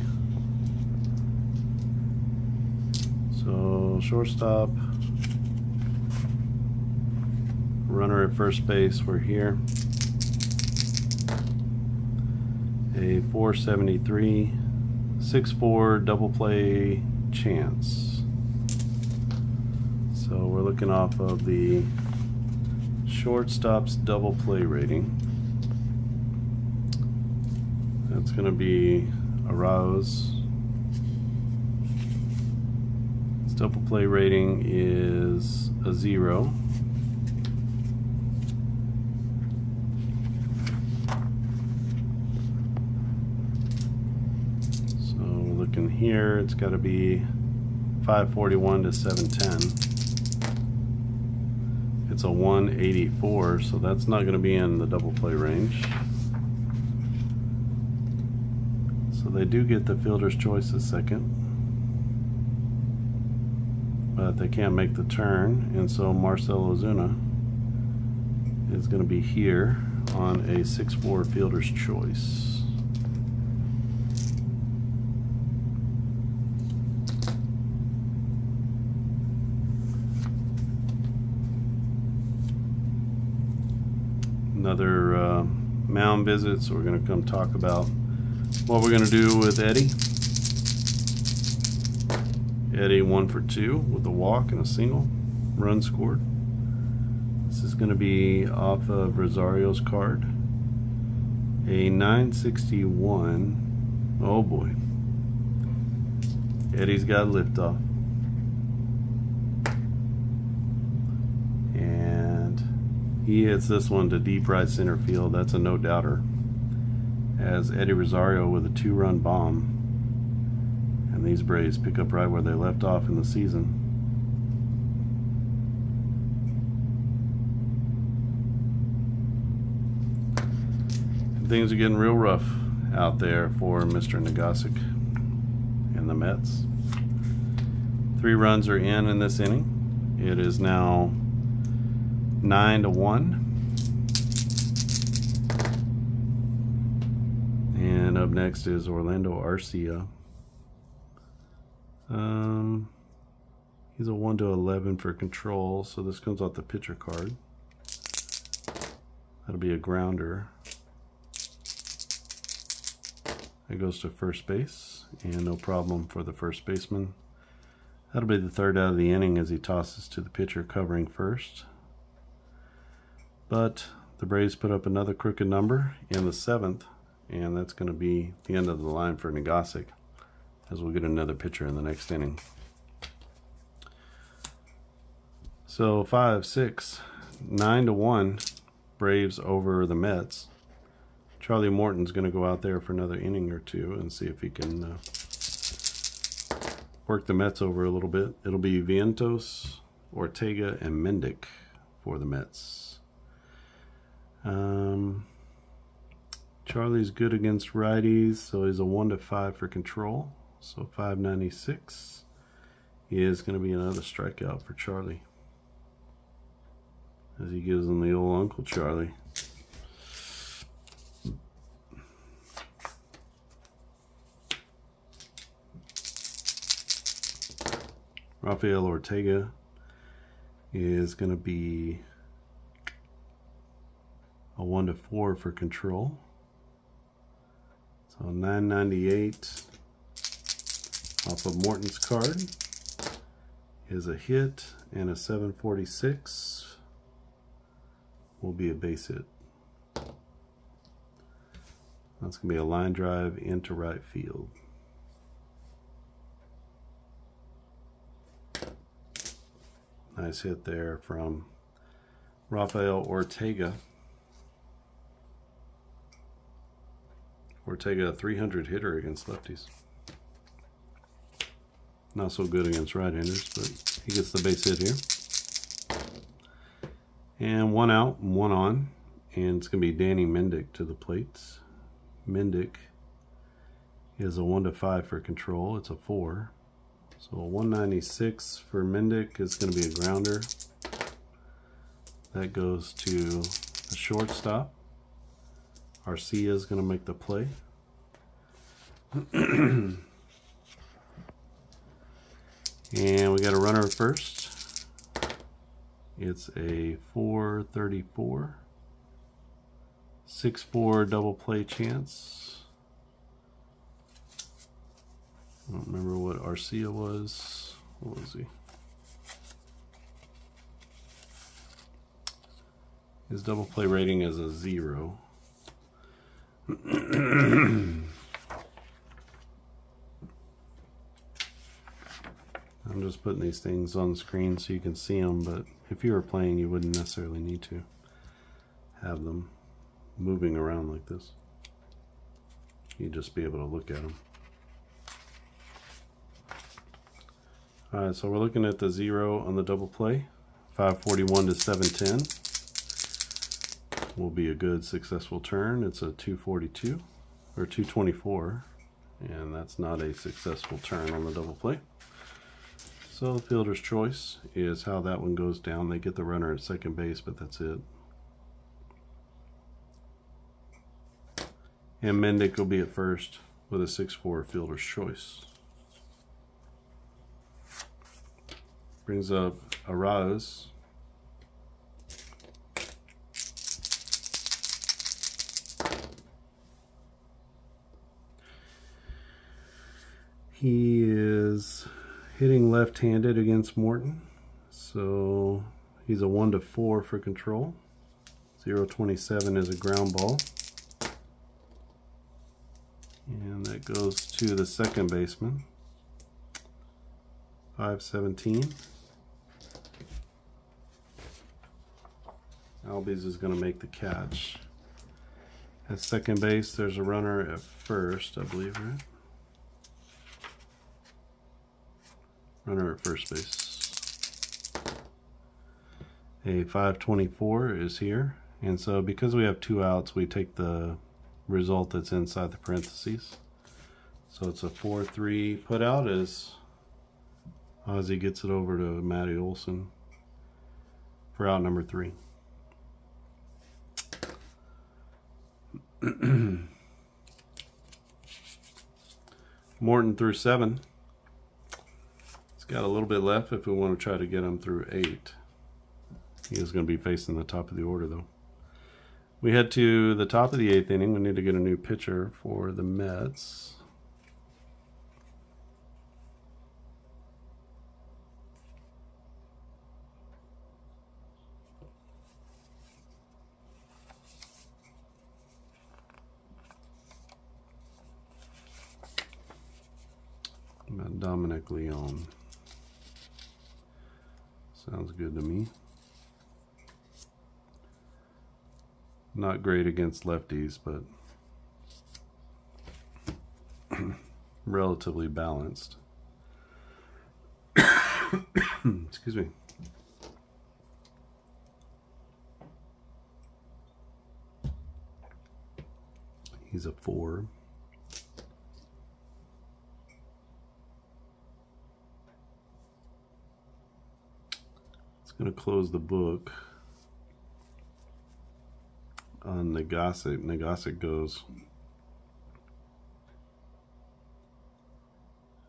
So shortstop, runner at first base, we're here. A 473. 6-4 double play chance. So we're looking off of the shortstop's double play rating. That's going to be Arauz. His double play rating is a 0. Here it's got to be 541 to 710. It's a 184, so that's not going to be in the double play range. So they do get the fielder's choice a second, but they can't make the turn, and so Marcell Ozuna is going to be here on a 6-4 fielder's choice. another mound visit, so we're going to come talk about what we're going to do with Eddie. Eddie 1 for 2 with a walk and a single, run scored. This is going to be off of Rosario's card, a 961. Oh boy, Eddie's got liftoff, and he hits this one to deep right center field. That's a no doubter, as Eddie Rosario with a 2-run bomb. And these Braves pick up right where they left off in the season. And things are getting real rough out there for Mr. Nagasic and the Mets. 3 runs are in this inning. It is now 9-1. And up next is Orlando Arcia. He's a 1-11 for control, so this comes off the pitcher card. That'll be a grounder. It goes to first base, and no problem for the first baseman. That'll be the 3rd out of the inning as he tosses to the pitcher covering first. But the Braves put up another crooked number in the 7th, and that's going to be the end of the line for Nagasic, as we'll get another pitcher in the next inning. So 5, 6, 9-1 Braves over the Mets. Charlie Morton's going to go out there for another inning or two and see if he can work the Mets over a little bit. It'll be Vientos, Ortega, and Mendick for the Mets. Charlie's good against righties, so he's a 1-5 for control. So 596 is going to be another strikeout for Charlie, as he gives him the old Uncle Charlie. Rafael Ortega is going to be a 1-4 for control. So 998 off of Morton's card is a hit, and a 746 will be a base hit. That's going to be a line drive into right field. Nice hit there from Rafael Ortega. Ortega, a 300 hitter against lefties. Not so good against right-handers, but he gets the base hit here. And 1 out and 1 on, and it's going to be Danny Mendick to the plate. Mendick is a 1-5 for control. It's a 4. So a 196 for Mendick is going to be a grounder. That goes to the shortstop. Arcia is going to make the play. And we got a runner at first. It's a 434. 6-4 double play chance. I don't remember what Arcia was. What was he? His double play rating is a 0. I'm just putting these things on the screen so you can see them, but if you were playing, you wouldn't necessarily need to have them moving around like this. You'd just be able to look at them. Alright, so we're looking at the 0 on the double play. 541 to 710 will be a good successful turn. It's a 242 or 224, and that's not a successful turn on the double play. So the fielder's choice is how that one goes down. They get the runner at second base, but that's it. And Mendick will be at first with a 6-4 fielder's choice. Brings up Araz. He is hitting left-handed against Morton, so he's a 1-4 for control. 0-27 is a ground ball. And that goes to the second baseman. 5-17. Albies is going to make the catch. At second base, there's a runner at first, I believe, right? Runner at first base. A 5-24 is here. And so because we have 2 outs, we take the result that's inside the parentheses. So it's a 4-3 put out as Ozzie gets it over to Matty Olson for out number 3. Morton through 7. He's got a little bit left if we want to try to get him through 8. He is going to be facing the top of the order though. We head to the top of the 8th inning. We need to get a new pitcher for the Mets. Dominic Leone. Sounds good to me. Not great against lefties, but relatively balanced. Excuse me. He's a 4. Going to close the book on Nagasic. Nagasic goes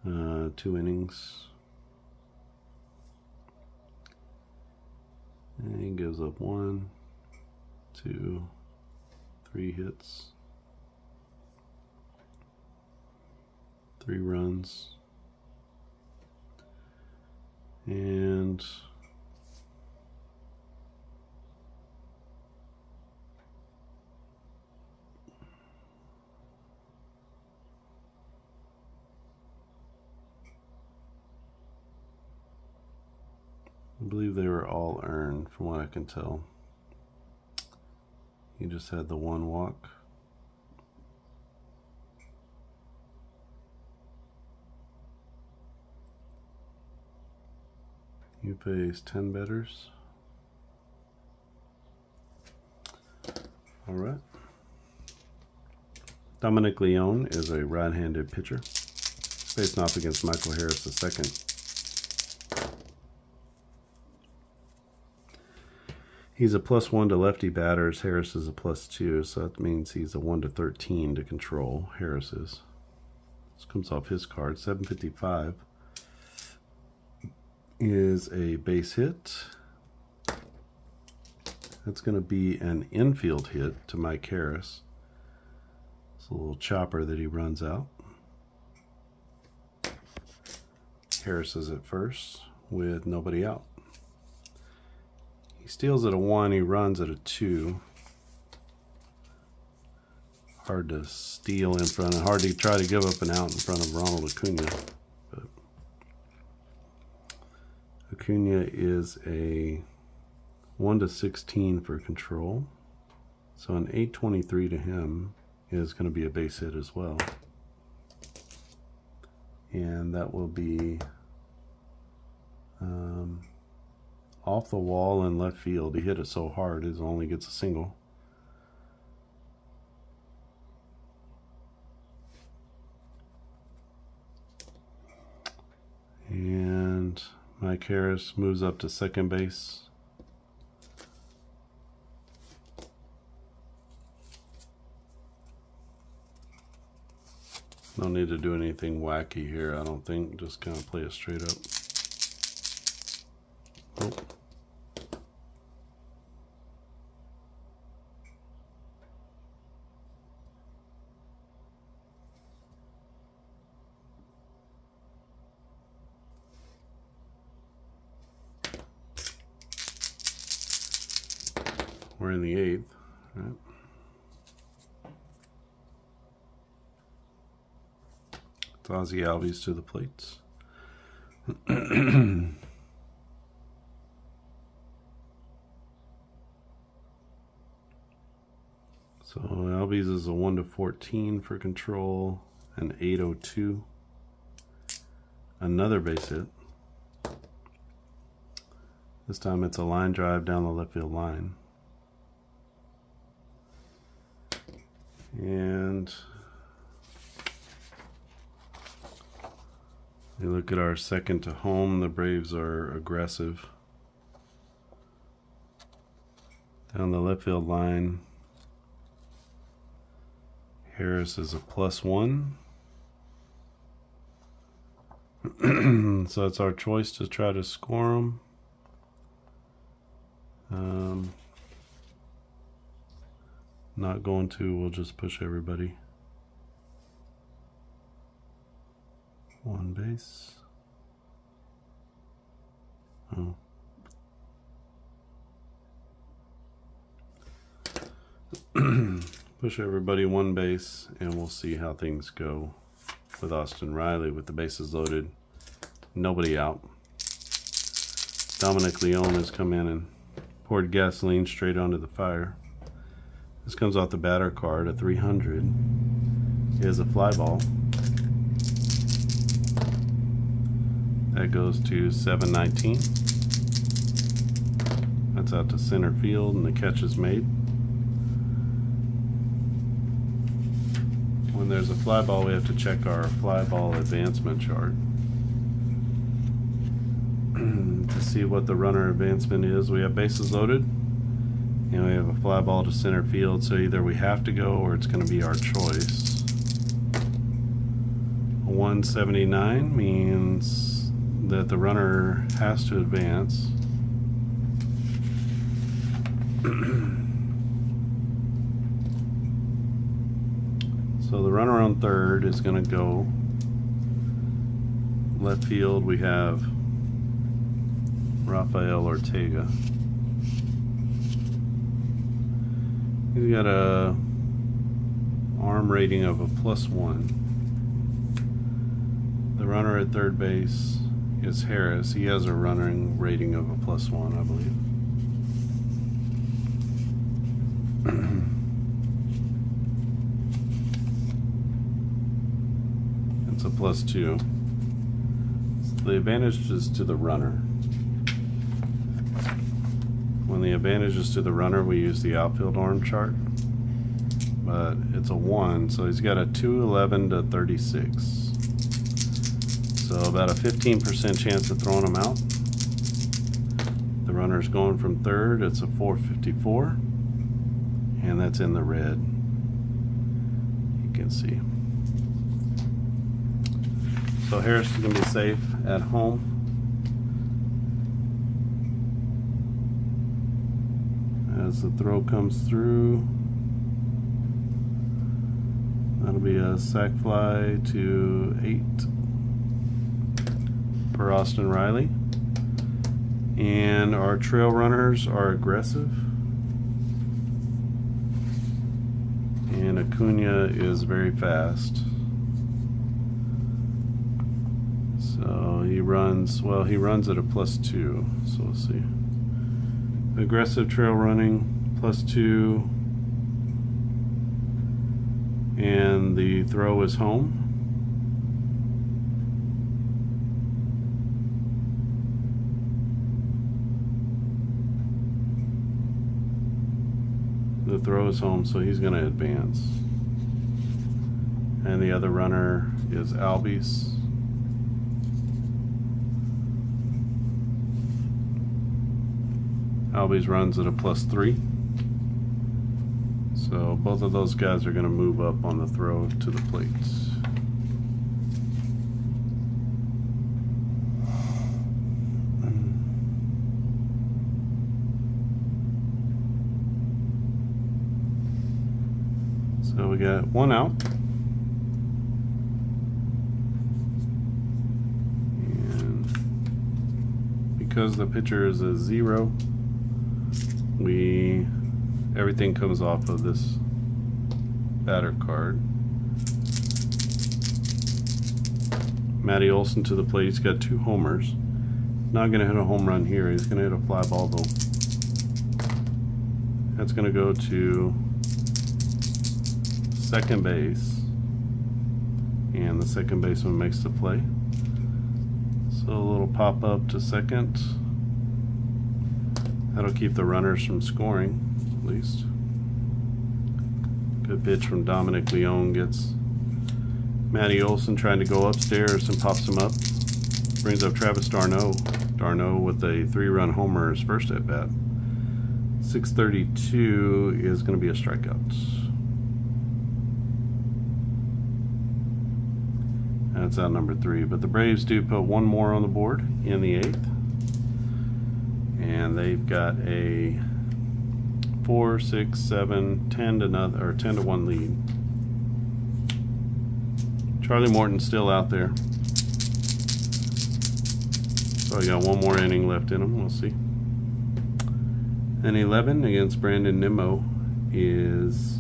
2 innings. And he gives up 1, 2, 3 hits, 3 runs, and I believe they were all earned from what I can tell. He just had the 1 walk. You face 10 bettors. All right. Dominic Leone is a right-handed pitcher, facing off against Michael Harris II. He's a +1 to lefty batters. Harris is a +2, so that means he's a 1-13 to control. Harris is. This comes off his card. 755 is a base hit. That's going to be an infield hit to Mike Harris. It's a little chopper that he runs out. Harris is at first with nobody out. He steals at a 1, he runs at a 2. Hard to steal in front of, hard to try to give up an out in front of Ronald Acuna. But Acuna is a 1-16 for control. So an 823 to him is going to be a base hit as well. And that will be off the wall in left field. He hit it so hard it only gets a single. And Mike Harris moves up to second base. No need to do anything wacky here, I don't think. Just kind of play it straight up. Oh. We're in the 8th, right? It's Ozzy Albies to the plates. So Albies is a 1-14 for control, an 802. Another base hit. This time it's a line drive down the left field line. And you look at our second to home, the Braves are aggressive. Down the left field line, Harris is a +1. So it's our choice to try to score them. Not going to, we'll just push everybody. One base. Oh. Push everybody one base, and we'll see how things go with Austin Riley with the bases loaded. Nobody out. Dominic Leone has come in and poured gasoline straight onto the fire. This comes off the batter card, a 300. Is a fly ball. That goes to 719. That's out to center field, and the catch is made. When there's a fly ball, we have to check our fly ball advancement chart to see what the runner advancement is. We have bases loaded, and we have a fly ball to center field, so either we have to go or it's going to be our choice. 179 means that the runner has to advance. So the runner on third is going to go. Left field, we have Rafael Ortega. He's got a arm rating of a +1. The runner at third base is Harris. He has a running rating of a +1, I believe. It's a +2. So the advantage is to the runner. When the advantage is to the runner, we use the outfield arm chart. But it's a 1, so he's got a 211 to 36. So about a 15% chance of throwing him out. The runner's going from third, it's a 454. And that's in the red. You can see. So Harris is going to be safe at home. As the throw comes through, that'll be a sac fly to 8 for Austin Riley. And our trail runners are aggressive. And Acuna is very fast. So he runs, well, he runs at a +2, so we'll see. Aggressive trail running, +2, and the throw is home. The throw is home, so he's going to advance. And the other runner is Albies. Albies runs at a +3. So both of those guys are going to move up on the throw to the plates. So we got one out. And because the pitcher is a 0, we everything comes off of this batter card. Matty Olson to the plate. He's got 2 homers. Not going to hit a home run here. He's going to hit a fly ball though. That's going to go to second base, and the second baseman makes the play. So a little pop up to second. That'll keep the runners from scoring, at least. Good pitch from Dominic Leone gets Matty Olson trying to go upstairs and pops him up. Brings up Travis d'Arnaud. d'Arnaud with a 3-run homer his first at bat. 632 is going to be a strikeout. That's out number 3. But the Braves do put 1 more on the board in the 8th. And they've got a 4, 6, 7, 10 to 1 lead. Charlie Morton's still out there. Probably got 1 more inning left in him. We'll see. And 11 against Brandon Nimmo is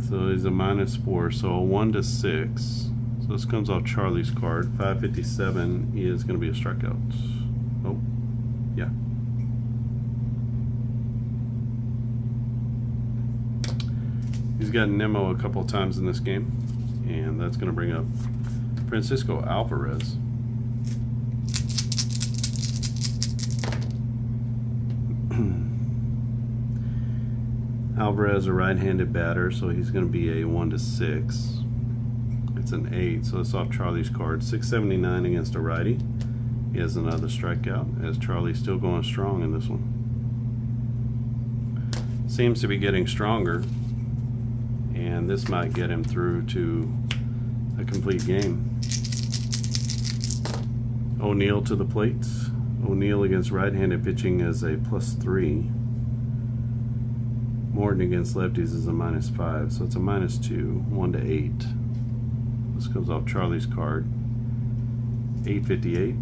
so he's a -4, so a 1 to 6. So this comes off Charlie's card. 557 is going to be a strikeout. Oh, yeah. He's got Nimmo a couple times in this game, and that's going to bring up Francisco Alvarez. Alvarez, a right-handed batter, so he's going to be a 1 to 6. It's an 8, so it's off Charlie's card. 679 against a righty. He has another strikeout, as Charlie's still going strong in this one. Seems to be getting stronger, and this might get him through to a complete game. O'Neill to the plate. O'Neill against right-handed pitching is a +3. Morton against lefties is a -5, so it's a -2, 1 to 8. This comes off Charlie's card. 858.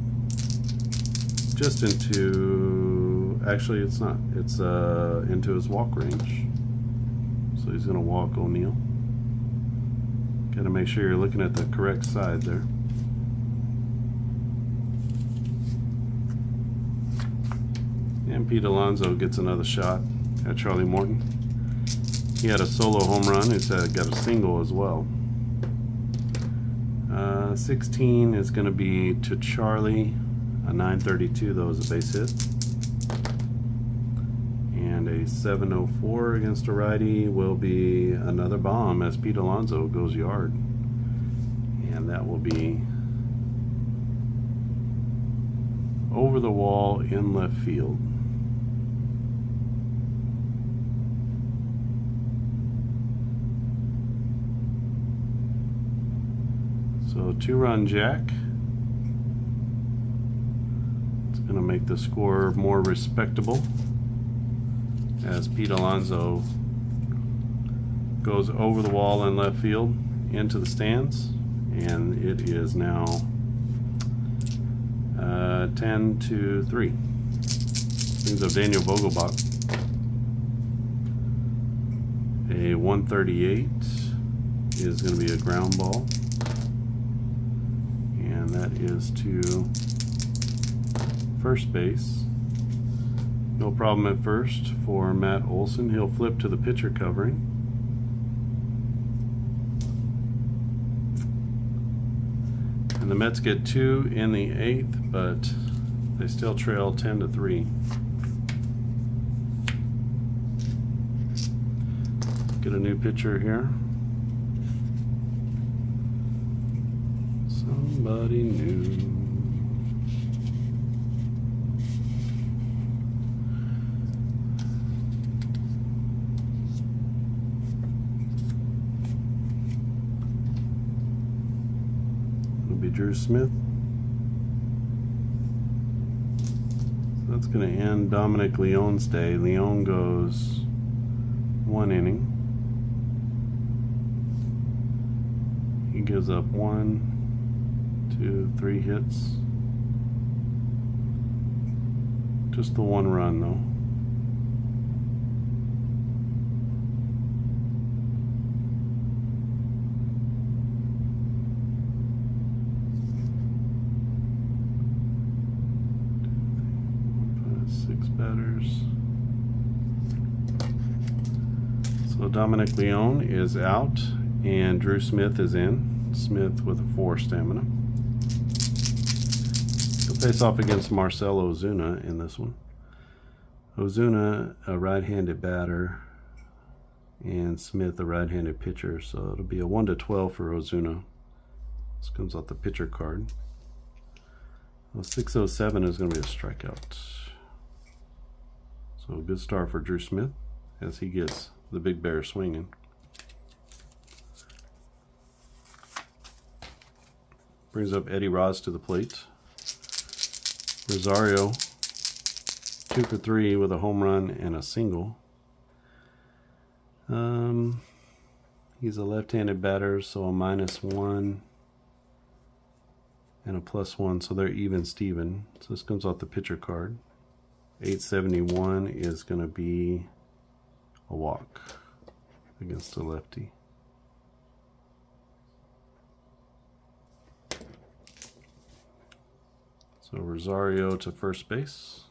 Just into, actually it's not, it's into his walk range. So he's going to walk O'Neill. Got to make sure you're looking at the correct side there. And Pete Alonso gets another shot at Charlie Morton. He had a solo home run. He's got a single as well. 16 is going to be to Charlie. A 932 though is a base hit. And a 704 against a righty will be another bomb as Pete Alonso goes yard. And that will be over the wall in left field. So 2-run jack. It's going to make the score more respectable as Pete Alonso goes over the wall in left field into the stands, and it is now 10 to 3. Brings up Daniel Vogelbach. A 138 is going to be a ground ball. And that is to first base. No problem at first for Matt Olson. He'll flip to the pitcher covering. And the Mets get 2 in the 8th, but they still trail 10 to 3. Get a new pitcher here. Somebody new. It'll be Drew Smith. So that's going to end Dominic Leone's day. Leone goes 1 inning. He gives up 1, 2, 3 hits. Just the one run though. Six batters. So Dominic Leone is out and Drew Smith is in. Smith with a 4 stamina. He'll face off against Marcel Ozuna in this one. Ozuna, a right-handed batter, and Smith, a right-handed pitcher. So it'll be a 1-12 for Ozuna. This comes out the pitcher card. Well, 607 is going to be a strikeout. So a good start for Drew Smith as he gets the big bear swinging. Brings up Eddie Ross to the plate. Rosario, 2 for 3 with a home run and a single. He's a left-handed batter, so a -1 and a +1, so they're even Steven. So this comes off the pitcher card. 871 is going to be a walk against a lefty. So Rosario to first base.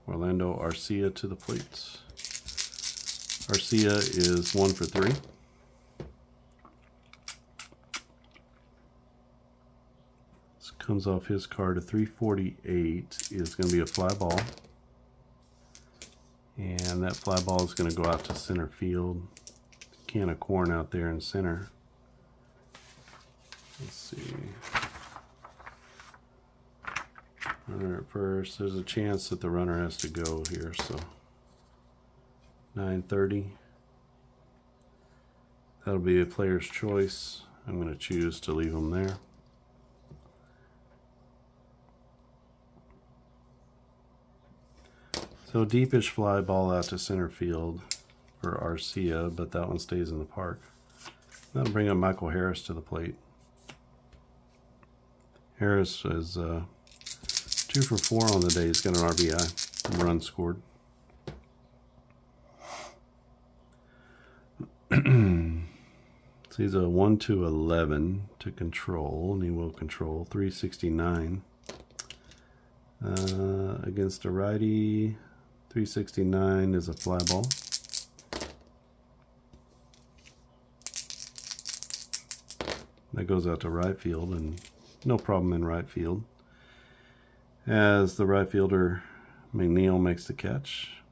Orlando Arcia to the plate. Arcia is 1 for 3. This comes off his card. A 348 is going to be a fly ball. And that fly ball is going to go out to center field. Can of corn out there in center. Let's see. Runner at first. There's a chance that the runner has to go here, so 9:30. That'll be a player's choice. I'm going to choose to leave him there. So deepish fly ball out to center field for Arcia, but that one stays in the park. That'll bring up Michael Harris to the plate. Harris is 2 for 4 on the day. He's got an RBI, run scored. So he's a 1-11 to control, and he will control 369 against a righty. 369 is a fly ball. That goes out to right field, and no problem in right field, as the right fielder McNeil makes the catch.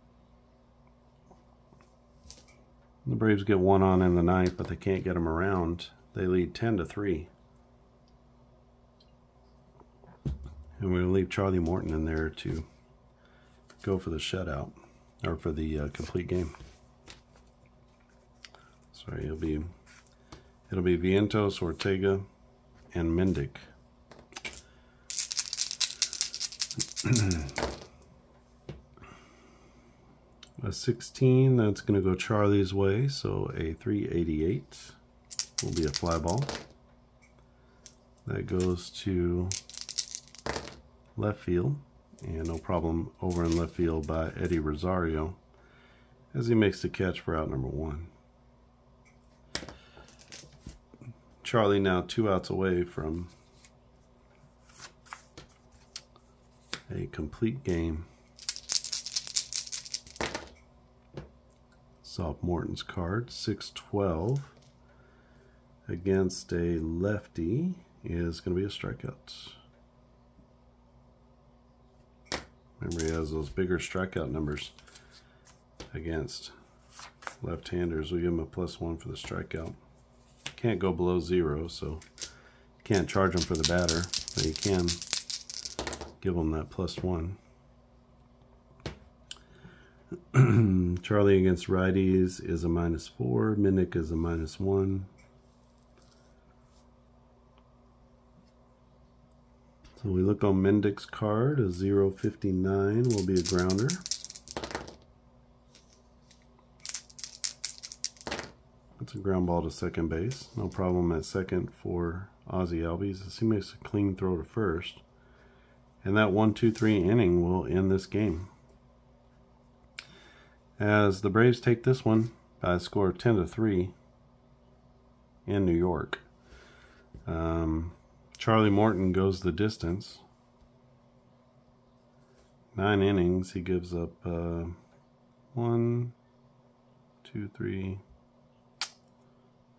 The Braves get 1 on in the 9th, but they can't get him around. They lead 10-3. And we'll leave Charlie Morton in there to go for the shutout, or for the complete game. Sorry, it'll be Vientos, Ortega, and Mendick. A 16, that's going to go Charlie's way, so a 388 will be a fly ball. That goes to left field, and no problem over in left field by Eddie Rosario as he makes the catch for out number 1. Charlie now 2 outs away from a complete game. Soft Morton's card, 6-12 against a lefty is going to be a strikeout. Remember, he has those bigger strikeout numbers against left-handers. We give him a +1 for the strikeout. Can't go below 0, so you can't charge him for the batter, but you can give him that +1. Charlie against righties is a -4. Minnick is a -1. So we look on Mendick's card. A 059 will be a grounder. That's a ground ball to second base. No problem at second for Ozzie Albies as he makes a clean throw to first. And that 1-2-3 inning will end this game, as the Braves take this one by a score of 10-3 in New York. Charlie Morton goes the distance. 9 innings. He gives up 1, 2, 3,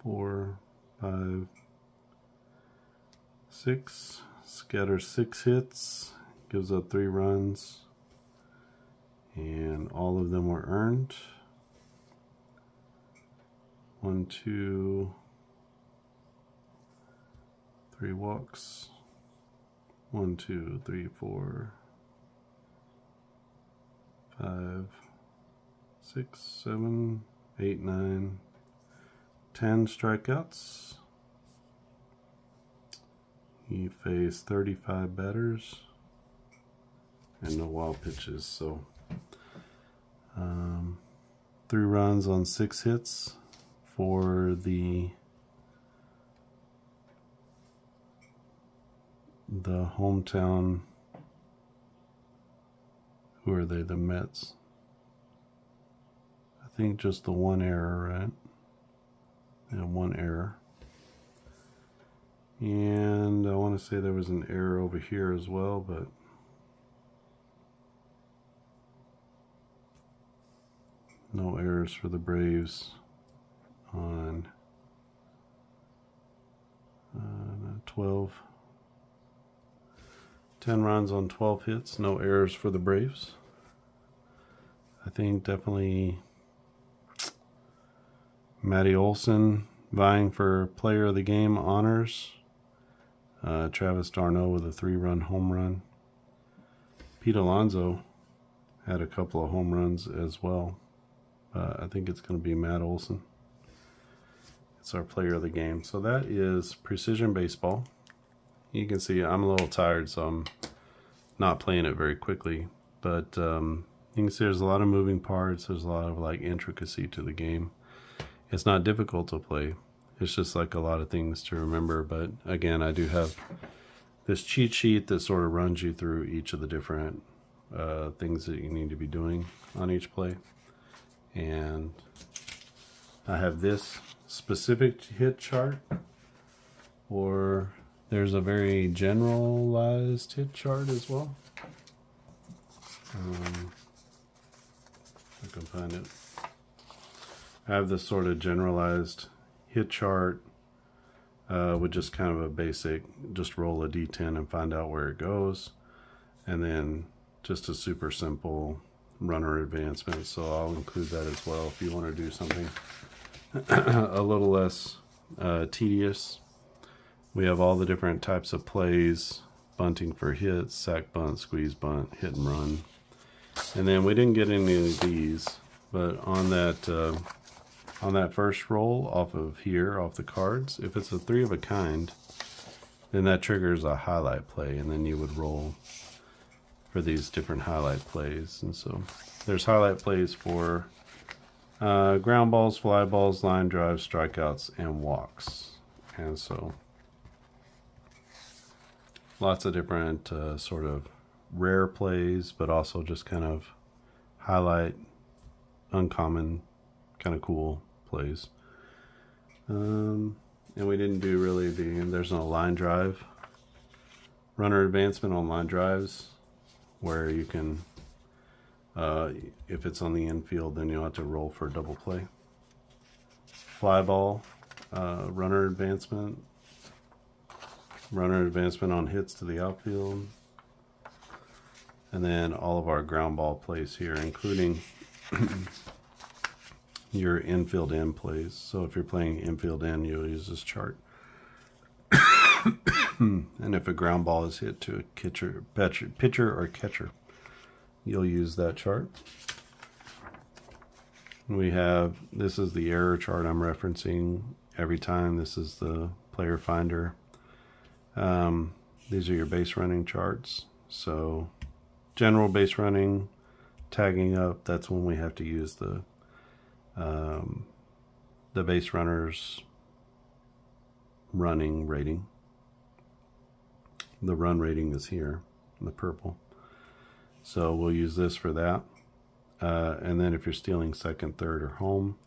4, 5, 6. Scatters 6 hits. Gives up 3 runs. And all of them were earned. 1, 2, 3 walks. 1, 2, 3, 4, 5, 6, 7, 8, 9, 10 strikeouts. He faced 35 batters and no wild pitches. So 3 runs on 6 hits for the hometown. Who are they? The Mets. I think just the 1 error, right? Yeah, 1 error. And I want to say there was an error over here as well, but no errors for the Braves on 10 runs on 12 hits, no errors for the Braves. I think definitely Matty Olson vying for player of the game honors. Travis d'Arnaud with a 3-run home run. Pete Alonso had a couple of home runs as well. I think it's going to be Matt Olson. It's our player of the game. So that is Precision Baseball. You can see I'm a little tired, so I'm not playing it very quickly. But you can see there's a lot of moving parts. There's a lot of like intricacy to the game. It's not difficult to play. It's just like a lot of things to remember. But again, I do have this cheat sheet that sort of runs you through each of the different things that you need to be doing on each play. And I have this specific hit chart, or there's a very generalized hit chart as well. I can find it. I have this sort of generalized hit chart with just kind of a basic, just roll a d10 and find out where it goes. And then just a super simple runner advancement. So I'll include that as well if you want to do something a little less tedious. We have all the different types of plays: bunting for hits, sack bunt, squeeze bunt, hit and run. And then we didn't get any of these, but on that first roll off of here, off the cards, if it's a 3 of a kind, then that triggers a highlight play, and then you would roll for these different highlight plays. And so there's highlight plays for ground balls, fly balls, line drives, strikeouts, and walks. And so lots of different sort of rare plays, but also just kind of highlight, uncommon, kind of cool plays. And we didn't do really there's no line drive. Runner advancement on line drives, where you can, if it's on the infield, then you'll have to roll for a double play. Fly ball, runner advancement on hits to the outfield. And then all of our ground ball plays here, including your infield end plays. So if you're playing infield end, you'll use this chart. And if a ground ball is hit to a pitcher or catcher, you'll use that chart. We have, this is the error chart I'm referencing every time. This is the player finder. These are your base running charts. So general base running, tagging up, that's when we have to use the base runner's running rating. The run rating is here. the purple. So we'll use this for that. And then if you're stealing second, third, or home,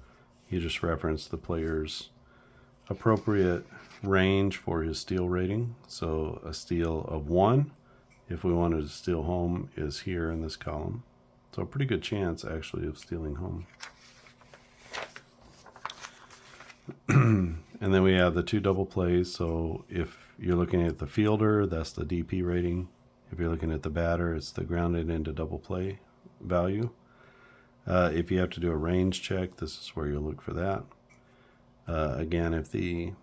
you just reference the player's appropriate range for his steal rating. So a steal of 1, if we wanted to steal home, is here in this column. So a pretty good chance actually of stealing home. And then we have the 2 double plays. So if you're looking at the fielder, that's the DP rating. If you're looking at the batter, it's the grounded into double play value. If you have to do a range check, this is where you'll look for that. Again, if you're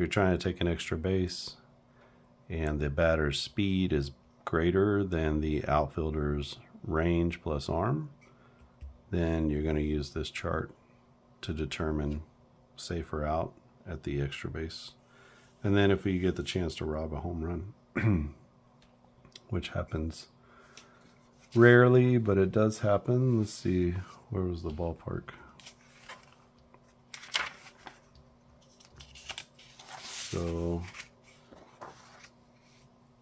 trying to take an extra base and the batter's speed is greater than the outfielder's range plus arm, then you're going to use this chart to determine safe or out at the extra base. And then if we get the chance to rob a home run, which happens rarely, but it does happen. Let's see, where was the ballpark? So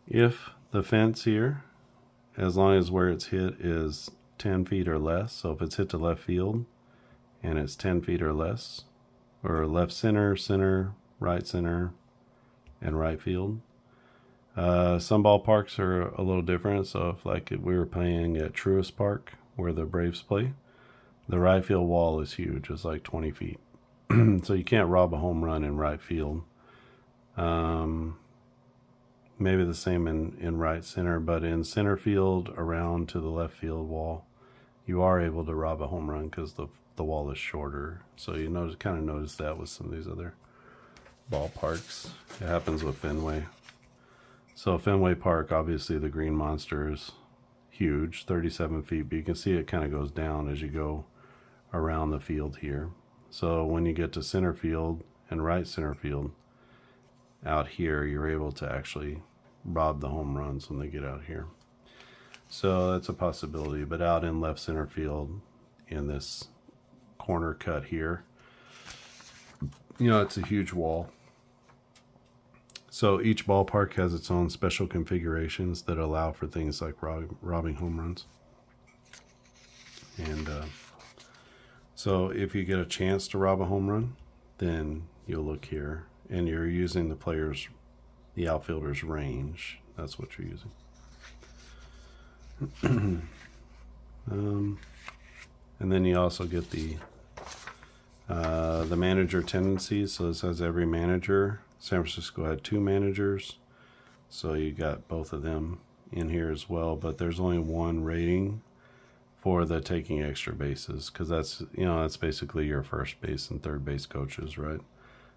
if the fence here, as long as where it's hit is 10 feet or less, so if it's hit to left field and it's 10 feet or less, or left center, center, right center, and right field. Some ballparks are a little different. So if we were playing at Truist Park, where the Braves play, the right field wall is huge. It's like 20 feet. So you can't rob a home run in right field. Maybe the same in right center, but in center field around to the left field wall, you are able to rob a home run because the wall is shorter. So you kind of notice that with some of these other ballparks. It happens with Fenway. So Fenway Park, obviously the green monster is huge, 37 feet, but you can see it kind of goes down as you go around the field here. So when you get to center field and right center field, out here, you're able to actually rob the home runs when they get out here. So that's a possibility, but out in left center field in this corner cut here, it's a huge wall. So each ballpark has its own special configurations that allow for things like robbing home runs. And so if you get a chance to rob a home run, then you'll look here and you're using the outfielder's range. That's what you're using. And then you also get the manager tendencies. So this has every manager. San Francisco had 2 managers, so you got both of them in here as well, but there's only 1 rating for the taking extra bases, because that's basically your first base and third base coaches, right?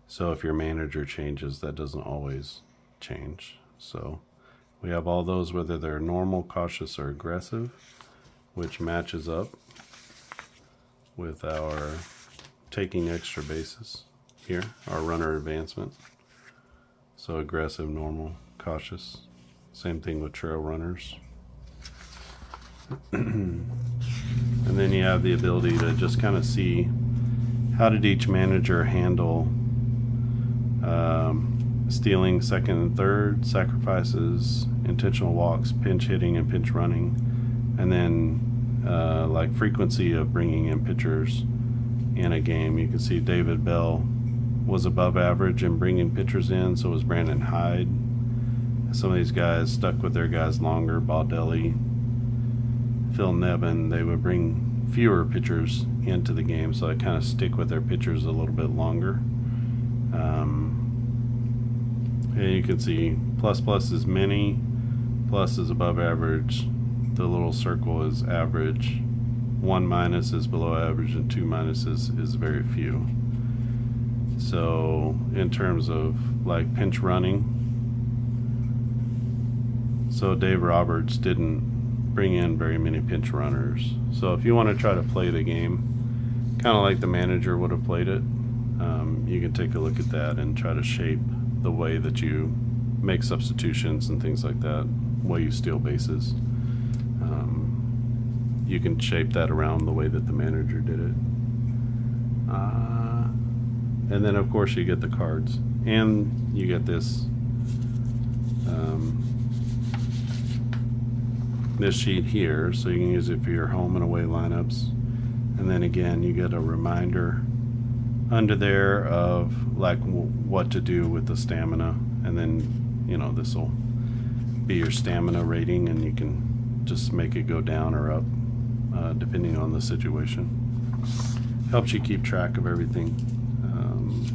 So if your manager changes, that doesn't always change. So we have all those, whether they're normal, cautious, or aggressive, which matches up with our taking extra bases here, our runner advancement. So aggressive, normal, cautious. Same thing with trail runners. And then you have the ability to just kind of see how did each manager handle stealing second and third, sacrifices, intentional walks, pinch hitting, and pinch running. And then like frequency of bringing in pitchers in a game. You can see David Bell was above average in bringing pitchers in, so was Brandon Hyde. Some of these guys stuck with their guys longer. Baldelli, Phil Nevin, they would bring fewer pitchers into the game, so they kind of stick with their pitchers a little bit longer. And you can see plus is many, plus is above average, the little circle is average, 1 minus is below average, and 2 minuses is very few. So in terms of like pinch running, so Dave Roberts didn't bring in very many pinch runners. So if you want to try to play the game kind of like the manager would have played it, you can take a look at that and try to shape the way that you make substitutions and things like that, way you steal bases. You can shape that around the way that the manager did it. And then of course you get the cards, and you get this this sheet here, so you can use it for your home and away lineups. And then again, you get a reminder under there of like what to do with the stamina, and then, you know, this will be your stamina rating, and you can just make it go down or up depending on the situation. Helps you keep track of everything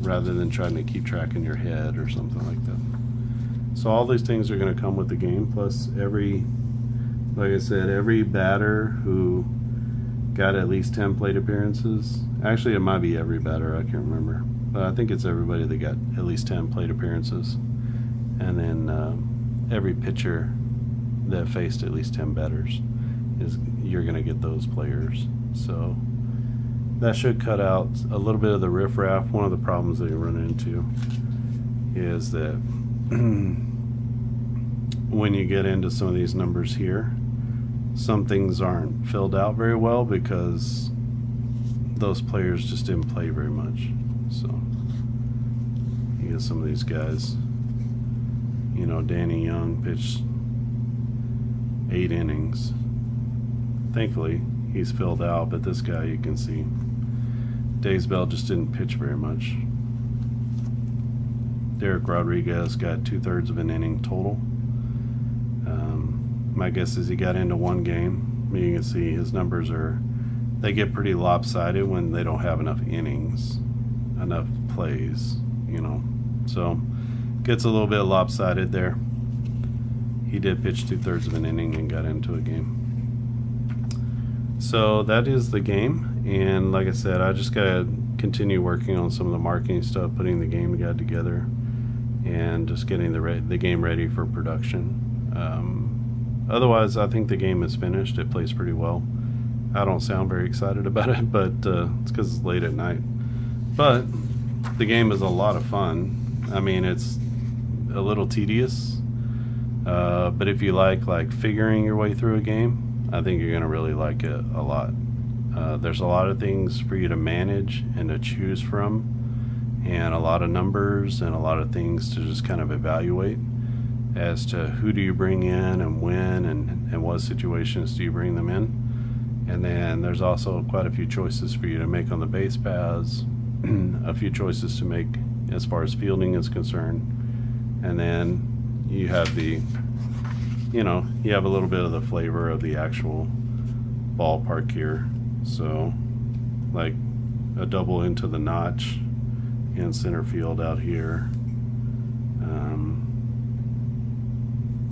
rather than trying to keep track in your head or something like that. So all these things are going to come with the game, plus like I said, every batter who got at least 10 plate appearances. Actually, it might be every batter, I can't remember. But I think it's everybody that got at least 10 plate appearances. And then every pitcher that faced at least 10 batters, you're going to get those players. So that should cut out a little bit of the riffraff. One of the problems that you run into is that when you get into some of these numbers here, some things aren't filled out very well because those players just didn't play very much. So you get some of these guys, you know, Danny Young pitched 8 innings. Thankfully he's filled out, but this guy, you can see Daysbell just didn't pitch very much. Derek Rodriguez got 2/3 of an inning total. My guess is he got into one game. You can see his numbers they get pretty lopsided when they don't have enough innings, enough plays, you know. So gets a little bit lopsided there. He did pitch 2/3 of an inning and got into a game. So that is the game, and like I said, I just gotta continue working on some of the marketing stuff, putting the game guide together, and just getting the game ready for production. Otherwise, I think the game is finished. It plays pretty well. I don't sound very excited about it, but it's because it's late at night. But the game is a lot of fun. I mean, it's a little tedious, but if you like figuring your way through a game, I think you're gonna really like it a lot. There's a lot of things for you to manage and to choose from, and a lot of numbers and a lot of things to just kind of evaluate as to who do you bring in and when, and what situations do you bring them in. And then there's also quite a few choices for you to make on the base paths, a few choices to make as far as fielding is concerned. And then you have you have a little bit of the flavor of the actual ballpark here. So like a double into the notch in center field out here.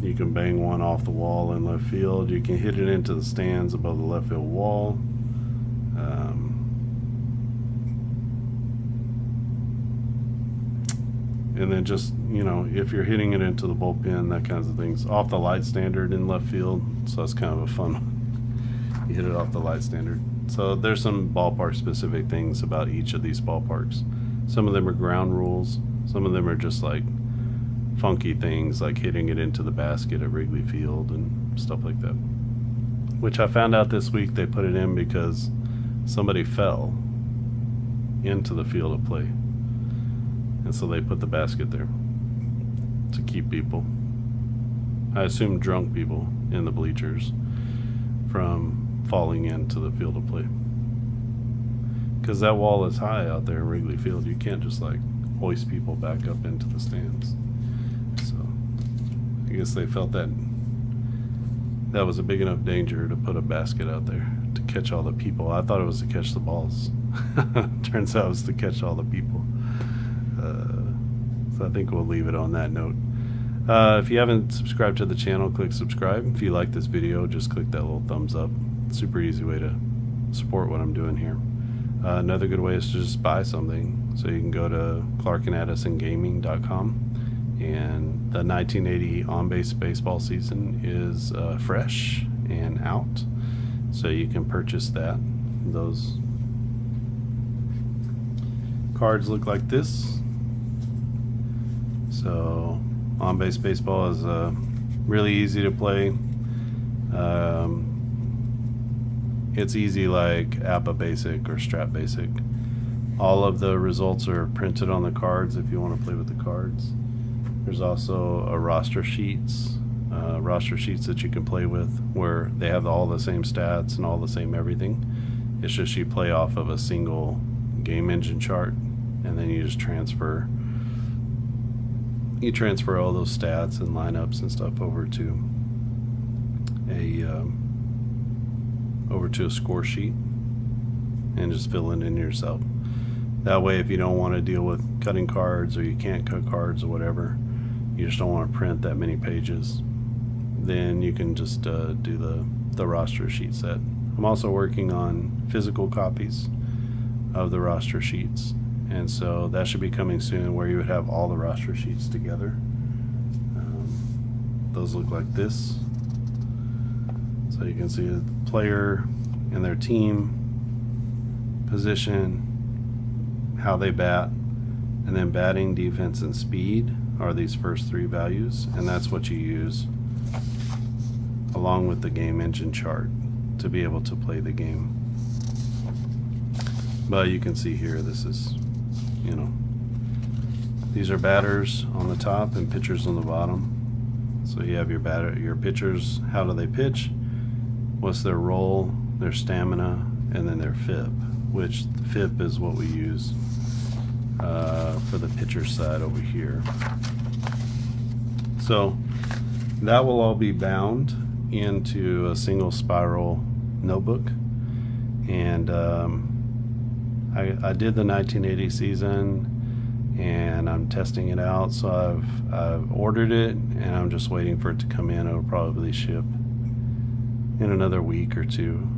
You can bang one off the wall in left field. You can hit it into the stands above the left field wall. And then just, you know, if you're hitting it into the bullpen, that kinds of things. Off the light standard in left field. So that's kind of a fun one. You hit it off the light standard. So there's some ballpark specific things about each of these ballparks. Some of them are ground rules. Some of them are just like funky things like hitting it into the basket at Wrigley Field and stuff like that, which I found out this week they put it in because somebody fell into the field of play, and so they put the basket there to keep people, I assume drunk people in the bleachers, from falling into the field of play, because that wall is high out there in Wrigley Field. You can't just like hoist people back up into the stands. I guess they felt that was a big enough danger to put a basket out there to catch all the people. I thought it was to catch the balls. Turns out it was to catch all the people. So I think we'll leave it on that note. If you haven't subscribed to the channel, click subscribe. If you like this video, just click that little thumbs up. Super easy way to support what I'm doing here. Another good way is to just buy something. So you can go to clarkandaddisongaming.com. And the 1980 on-base baseball season is fresh and out, so you can purchase that. Those cards look like this. So on-base baseball is really easy to play. It's easy like APA Basic or Strat Basic. All of the results are printed on the cards if you want to play with the cards. There's also a roster sheets roster sheets that you can play with, where they have all the same stats and all the same everything. It's just you play off of a single game engine chart, and then you just transfer all those stats and lineups and stuff over to a score sheet and just fill it in yourself. That way, if you don't want to deal with cutting cards, or you can't cut cards or whatever, you just don't want to print that many pages, then you can just do the roster sheet set. I'm also working on physical copies of the roster sheets, and so that should be coming soon, where you would have all the roster sheets together. Those look like this. So you can see the player and their team, position, how they bat, and then batting, defense, and speed are these first three values, and that's what you use along with the game engine chart to be able to play the game. But you can see here, this is, you know, these are batters on the top and pitchers on the bottom. So you have your pitchers, how do they pitch, what's their role, their stamina, and then their FIP, which the FIP is what we use for the pitcher side over here. So that will all be bound into a single spiral notebook, and I did the 1980 season, and I'm testing it out. So I've ordered it, and I'm just waiting for it to come in. It'll probably ship in another week or two.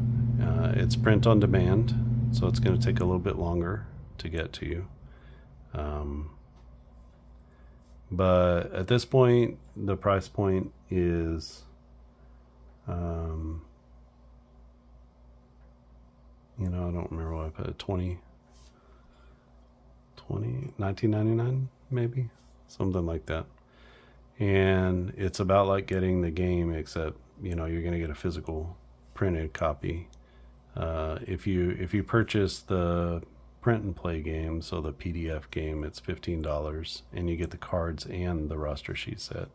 It's print on demand, so it's going to take a little bit longer to get to you. But at this point, the price point is you know, I don't remember what I put, $19.99 maybe, something like that. And it's about like getting the game, except, you know, you're gonna get a physical printed copy. If you purchase the print and play game, so the PDF game, it's $15, and you get the cards and the roster sheet set.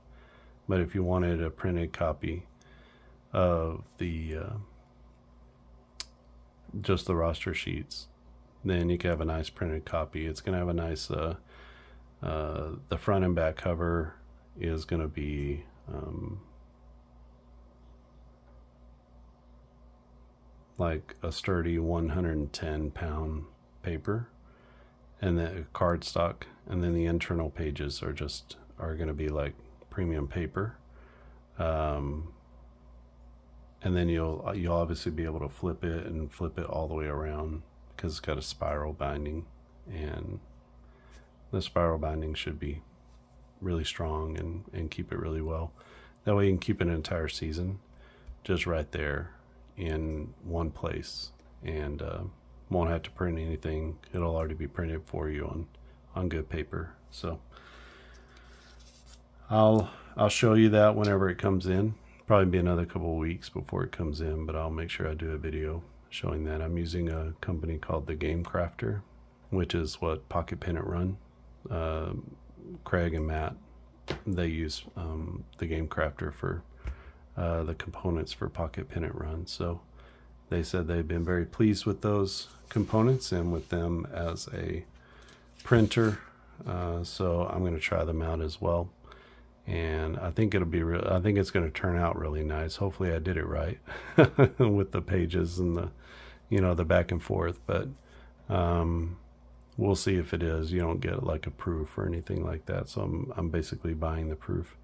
But if you wanted a printed copy of the just the roster sheets, then you can have a nice printed copy. It's gonna have a nice the front and back cover is gonna be like a sturdy 110-pound paper, and the cardstock, and then the internal pages are going to be like premium paper, and then you'll obviously be able to flip it all the way around, because it's got a spiral binding, and the spiral binding should be really strong and keep it really well. That way you can keep an entire season just right there in one place, and won't have to print anything. It'll already be printed for you on good paper. So I'll show you that whenever it comes in. Probably be another couple of weeks before it comes in, but I'll make sure I do a video showing that. I'm using a company called the Game Crafter, which is what Pocket Pennant run. Craig and Matt, they use the Game Crafter for the components for Pocket Pennant run. So they said they've been very pleased with those components and with them as a printer. So I'm going to try them out as well, and I think it'll be I think it's going to turn out really nice. Hopefully I did it right with the pages and the, you know, the back and forth, but we'll see if it is. You don't get like a proof or anything like that, so I'm basically buying the proof,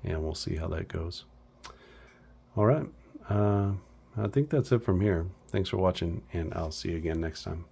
and we'll see how that goes. All right, I think that's it from here. Thanks for watching, and I'll see you again next time.